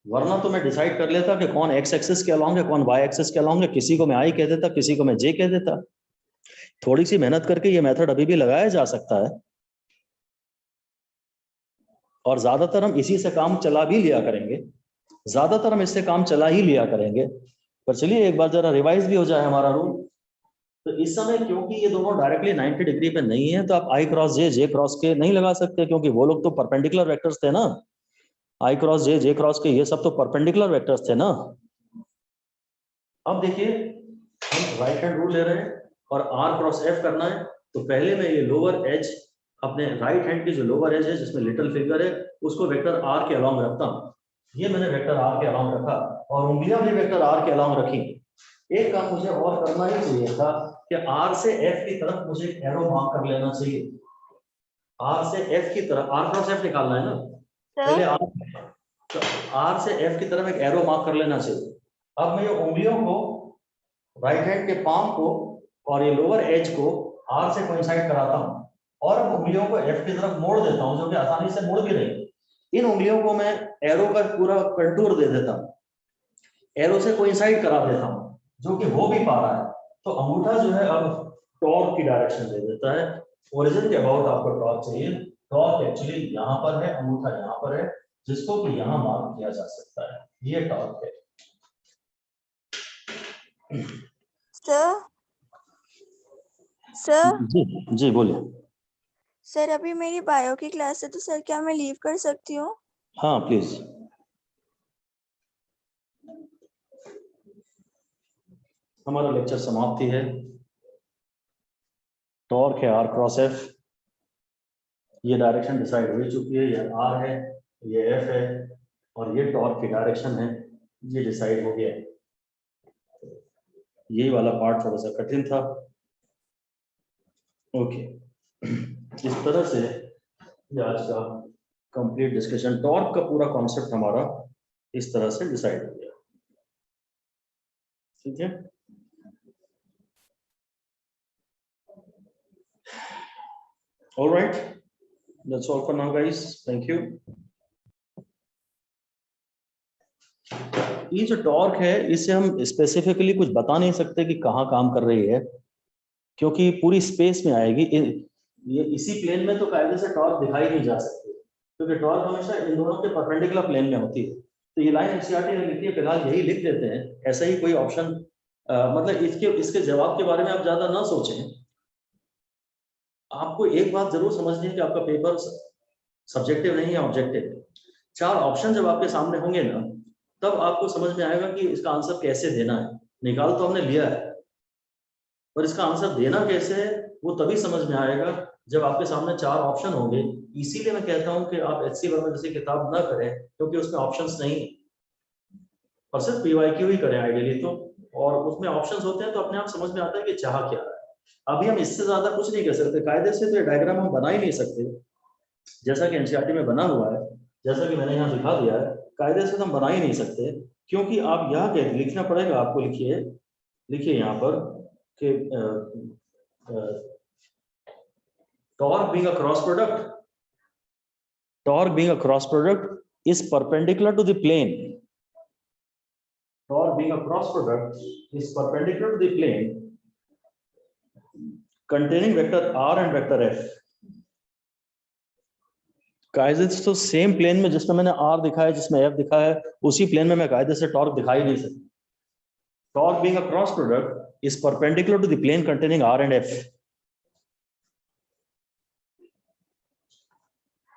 वरना तो मैं डिसाइड कर लेता कि कौन एक्स एक्सिस के अलॉन्ग है, कौन वाई एक्सिस के अलॉन्ग है, किसी को मैं आई कह देता, किसी को मैं जे कह देता। थोड़ी सी मेहनत करके ये मेथड अभी भी लगाया जा सकता है, और ज्यादातर हम इसी से काम चला भी लिया करेंगे, ज्यादातर हम इससे काम चला ही लिया करेंगे। पर चलिए एक बार जरा रिवाइज भी हो जाए हमारा रूल। तो इस समय क्योंकि ये दोनों डायरेक्टली 90 डिग्री पे नहीं है, तो आप आई क्रॉस जे क्रॉस के नहीं लगा सकते, क्योंकि वो लोग तो परपेंडिकुलर वेक्टर्स थे ना। आई क्रॉस जे क्रॉस के ये सब तो परपेंडिकुलर वेक्टर्स थे ना। अब देखिए, हम राइट हैंड रूल ले रहे हैं और आर क्रॉस एफ करना है, तो पहले मैं ये लोअर एज, अपने राइट हैंड की जो लोअर एज है जिसमें लिटिल फिंगर है, उसको वेक्टर आर के अलॉन्ग रखता हूँ। ये मैंने वेक्टर आर के अलॉन्ग रखा, और उंगलियां भी वेक्टर आर के अलॉन्ग रखी। एक काम मुझे और करना ही चाहिए था कि आर से एफ की तरफ मुझे एरो मार्क कर लेना चाहिए। आर से एफ की तरफ, आर क्रॉस एफ निकालना है ना, पहले आर से एफ की तरफ एक एरो मार्क कर लेना चाहिए। अब मैं ये उंगलियों को, राइट हैंड के पाम को और ये लोअर एज को आर से कोइंसाइड कराता हूँ, और अब उंगलियों को एफ की तरफ मोड़ देता हूँ, जो कि आसानी से मुड़ भी नहीं। इन उंगलियों को मैं एरो का पूरा कंटूर दे देता हूँ, एरो से कोइंसाइड करा देता हूँ, जो कि हो भी पा रहा है। तो अंगूठा जो है अब टॉर्क की डायरेक्शन दे देता है। ओरिजिन के अबाउट आपको टॉर्क चाहिए, टॉर्क एक्चुअली यहाँ पर है, अंगूठा यहाँ पर है, जिसको कि यहाँ मार्क किया जा सकता है, ये टॉर्क है। सर जी बोलिए। सर अभी मेरी बायो की क्लास है, तो सर क्या मैं लीव कर सकती हूँ? हाँ प्लीज। हमारा लेक्चर समाप्ति है। टॉर्क है आर क्रॉस एफ, ये डायरेक्शन डिसाइड हो चुकी है, ये आर है, ये एफ है, और ये टॉर्क की डायरेक्शन है, ये डिसाइड हो गया है। यही वाला पार्ट थोड़ा सा कठिन था। ओके, इस तरह से ये आज का कंप्लीट डिस्कशन, टॉर्क का पूरा कॉन्सेप्ट हमारा इस तरह से डिसाइड हो गया। ठीक है, alright, that's all for now guys, thank you. ये जो टॉर्क है इससे हम स्पेसिफिकली कुछ बता नहीं सकते कि कहाँ काम कर रही है, क्योंकि पूरी स्पेस में आएगी। ये इसी प्लेन में तो कायदे से टॉर्क दिखाई नहीं जा सकती, क्योंकि टॉर्क हमेशा इन दोनों के परपेंडिकुलर प्लेन में होती है। तो ये लाइन एनसीईआरटी ने लिखी है, फिलहाल यही लिख देते हैं। ऐसा ही कोई ऑप्शन मतलब इसके जवाब के बारे में आप ज्यादा ना सोचें। आपको एक बात जरूर समझनी है कि आपका पेपर सब्जेक्टिव नहीं है, ऑब्जेक्टिव। 4 ऑप्शन जब आपके सामने होंगे ना, तब आपको समझ में आएगा कि इसका आंसर कैसे देना है। निकाल तो हमने लिया है, पर इसका आंसर देना कैसे है वो तभी समझ में आएगा जब आपके सामने 4 ऑप्शन होंगे। इसीलिए मैं कहता हूं कि आप एचसी वर्मा जैसी किताब ना करें, क्योंकि उसमें ऑप्शंस नहीं, और सिर्फ पीवाईक्यू ही करें आइडियली तो, और उसमें ऑप्शंस होते हैं तो अपने आप समझ में आता है कि चाह क्या है। अभी हम इससे ज्यादा कुछ नहीं कर सकते, कायदे से तो ये डायग्राम हम बना ही नहीं सकते जैसा कि एनसीईआरटी में बना हुआ है, जैसा कि मैंने यहाँ दिखा दिया है। कायदे से तो हम बना ही नहीं सकते, क्योंकि आप यहाँ के लिखना पड़ेगा आपको। लिखिए यहाँ पर कि torque being a cross product is perpendicular to the plane. Torque being a cross product is perpendicular to the plane containing vector r and vector f. कायदे से तो सेम प्लेन में जिसमें मैंने r दिखाया, जिसमें f दिखाया है, उसी प्लेन में मैं कायदे से टॉर्क दिखा ही नहीं सकता। Torque being a cross product is perpendicular to the plane containing r and f.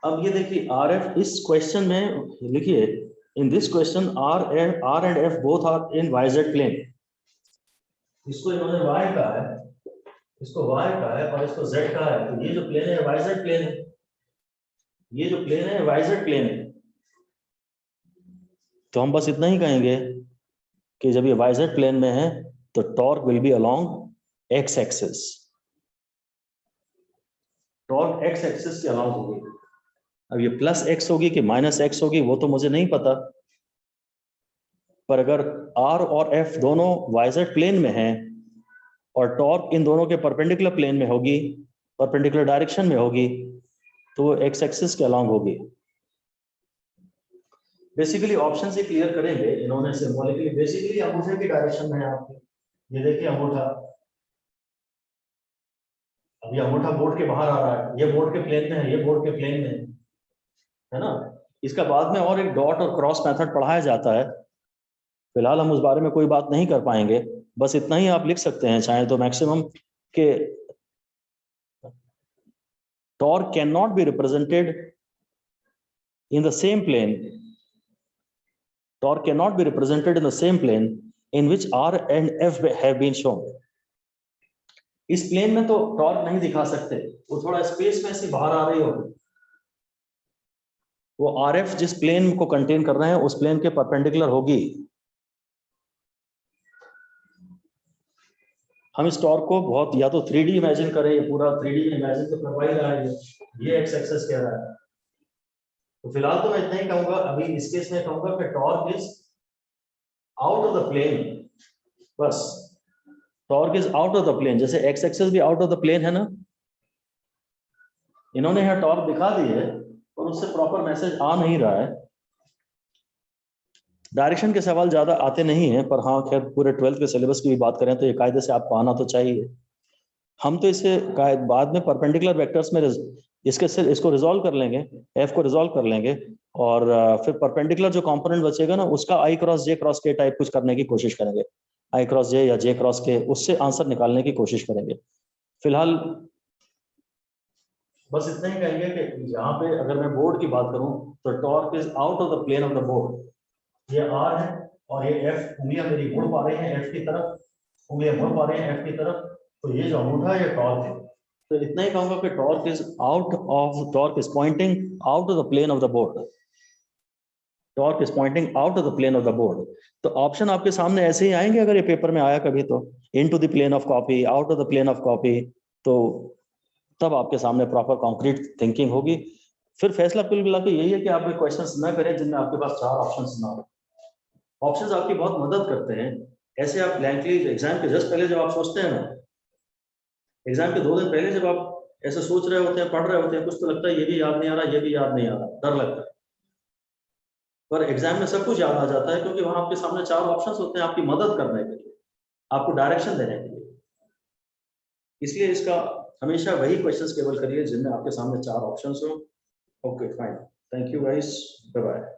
अब ये देखिए आर एफ इस क्वेश्चन में लिखिए, in this question R and F both are in Y Z plane. इसको इन्होंने वाई कहा है, इसको वाई कहा है और इसको जेड कहा है। तो ये जो प्लेन है वाई जेड प्लेन है, ये जो प्लेन है वाई जेड प्लेन है। तो हम बस इतना ही कहेंगे कि जब ये वाई जेड प्लेन में है तो torque will B along x axis. Torque x axis के अलाउंग होगी। अब ये प्लस एक्स होगी कि माइनस एक्स होगी वो तो मुझे नहीं पता, पर अगर आर और एफ दोनों वाइजेड प्लेन में हैं और टॉर्क इन दोनों के परपेंडिकुलर प्लेन में होगी, परपेंडिकुलर डायरेक्शन में होगी, तो वो एक्स एक्सिस के अलोंग होगी। बेसिकली ऑप्शन से क्लियर करेंगे इन्होंने सिंबॉलिकली। बेसिकली अंगूठे की डायरेक्शन में है आपके, ये देखिए अंगूठा, अब ये अंगूठा बोर्ड के बाहर आ रहा है, ये बोर्ड के प्लेन में है, ये बोर्ड के प्लेन में है ना। इसका बाद में और एक डॉट और क्रॉस मेथड पढ़ाया जाता है, फिलहाल हम उस बारे में कोई बात नहीं कर पाएंगे। बस इतना ही आप लिख सकते हैं चाहे तो मैक्सिमम के torque can not be represented in the same plane, torque can not be represented in the same plane in which R and F have been shown. इस प्लेन में तो टॉर्क नहीं दिखा सकते, वो थोड़ा स्पेस में से बाहर आ रही होगी। वो आर एफ जिस प्लेन को कंटेन कर रहे हैं उस प्लेन के परपेंडिकुलर होगी। हम इस टॉर्क को बहुत या तो 3D इमेजिन करें, ये पूरा 3D इमेजिन तो करवा ही रहा है, ये एक्स एक्सिस कह रहा है। तो फिलहाल तो मैं इतना ही कहूंगा, अभी इस केस में कहूंगा कि torque is out of the plane. बस torque is out of the plane, जैसे एक्स एक्सिस भी आउट ऑफ द प्लेन है ना। इन्होंने यहाँ टॉर्क दिखा दी है और उससे प्रॉपर मैसेज आ नहीं रहा है। डायरेक्शन के सवाल ज्यादा आते नहीं हैं, पर हाँ खैर पूरे 12th के सिलेबस की भी बात करें तो ये कायदे से आपको आना तो चाहिए। हम तो इसे बाद में परपेंडिकुलर वेक्टर्स में इसको रिजॉल्व कर लेंगे, एफ को रिजॉल्व कर लेंगे, और फिर परपेंडिकुलर जो कंपोनेंट बचेगा ना उसका आई क्रॉस जे क्रॉस के टाइप कुछ करने की कोशिश करेंगे, आई क्रॉस जे या जे क्रॉस के, उससे आंसर निकालने की कोशिश करेंगे। फिलहाल बस इतना ही कहेंगे कि यहाँ पे अगर मैं बोर्ड की बात करूं तो torque is out of the plane of the board. ये आर है और ये एफ, उंगलियां मेरी मुड़ पा रही हैं एफ की तरफ, उंगलियां मुड़ पा रही हैं एफ की तरफ, तो ये जो अंगूठा है ये टॉर्क है। तो इतना ही कहूंगा कि torque is pointing out of the plane of the board. Torque is pointing out of the plane of the board. तो ऑप्शन आपके सामने ऐसे ही आएंगे अगर ये पेपर में आया कभी, तो into the plane of copy, out of the plane of copy, तो तब आपके सामने प्रॉपर कॉन्क्रीट थिंकिंग होगी। फिर फैसला कुल मिला के यही है कि आप क्वेश्चंस ना करें जिनमें आपके पास 4 ऑप्शंस ना हो। ऑप्शंस आपकी बहुत मदद करते हैं। ऐसे आप ब्लैंकली एग्जाम के जस्ट पहले जब आप सोचते हैं ना, एग्जाम के 2 दिन पहले जब आप ऐसे सोच रहे होते हैं, पढ़ रहे होते हैं, कुछ तो लगता है ये भी याद नहीं आ रहा, ये भी याद नहीं आ रहा, डर लगता है। पर एग्जाम में सब कुछ याद आ जाता है क्योंकि वहां आपके सामने 4 ऑप्शंस होते हैं आपकी मदद करने के लिए, आपको डायरेक्शन देने के लिए। इसलिए इसका हमेशा वही क्वेश्चंस केवल करिए जिनमें आपके सामने 4 ऑप्शंस हो। Okay fine, thank you guys, bye bye.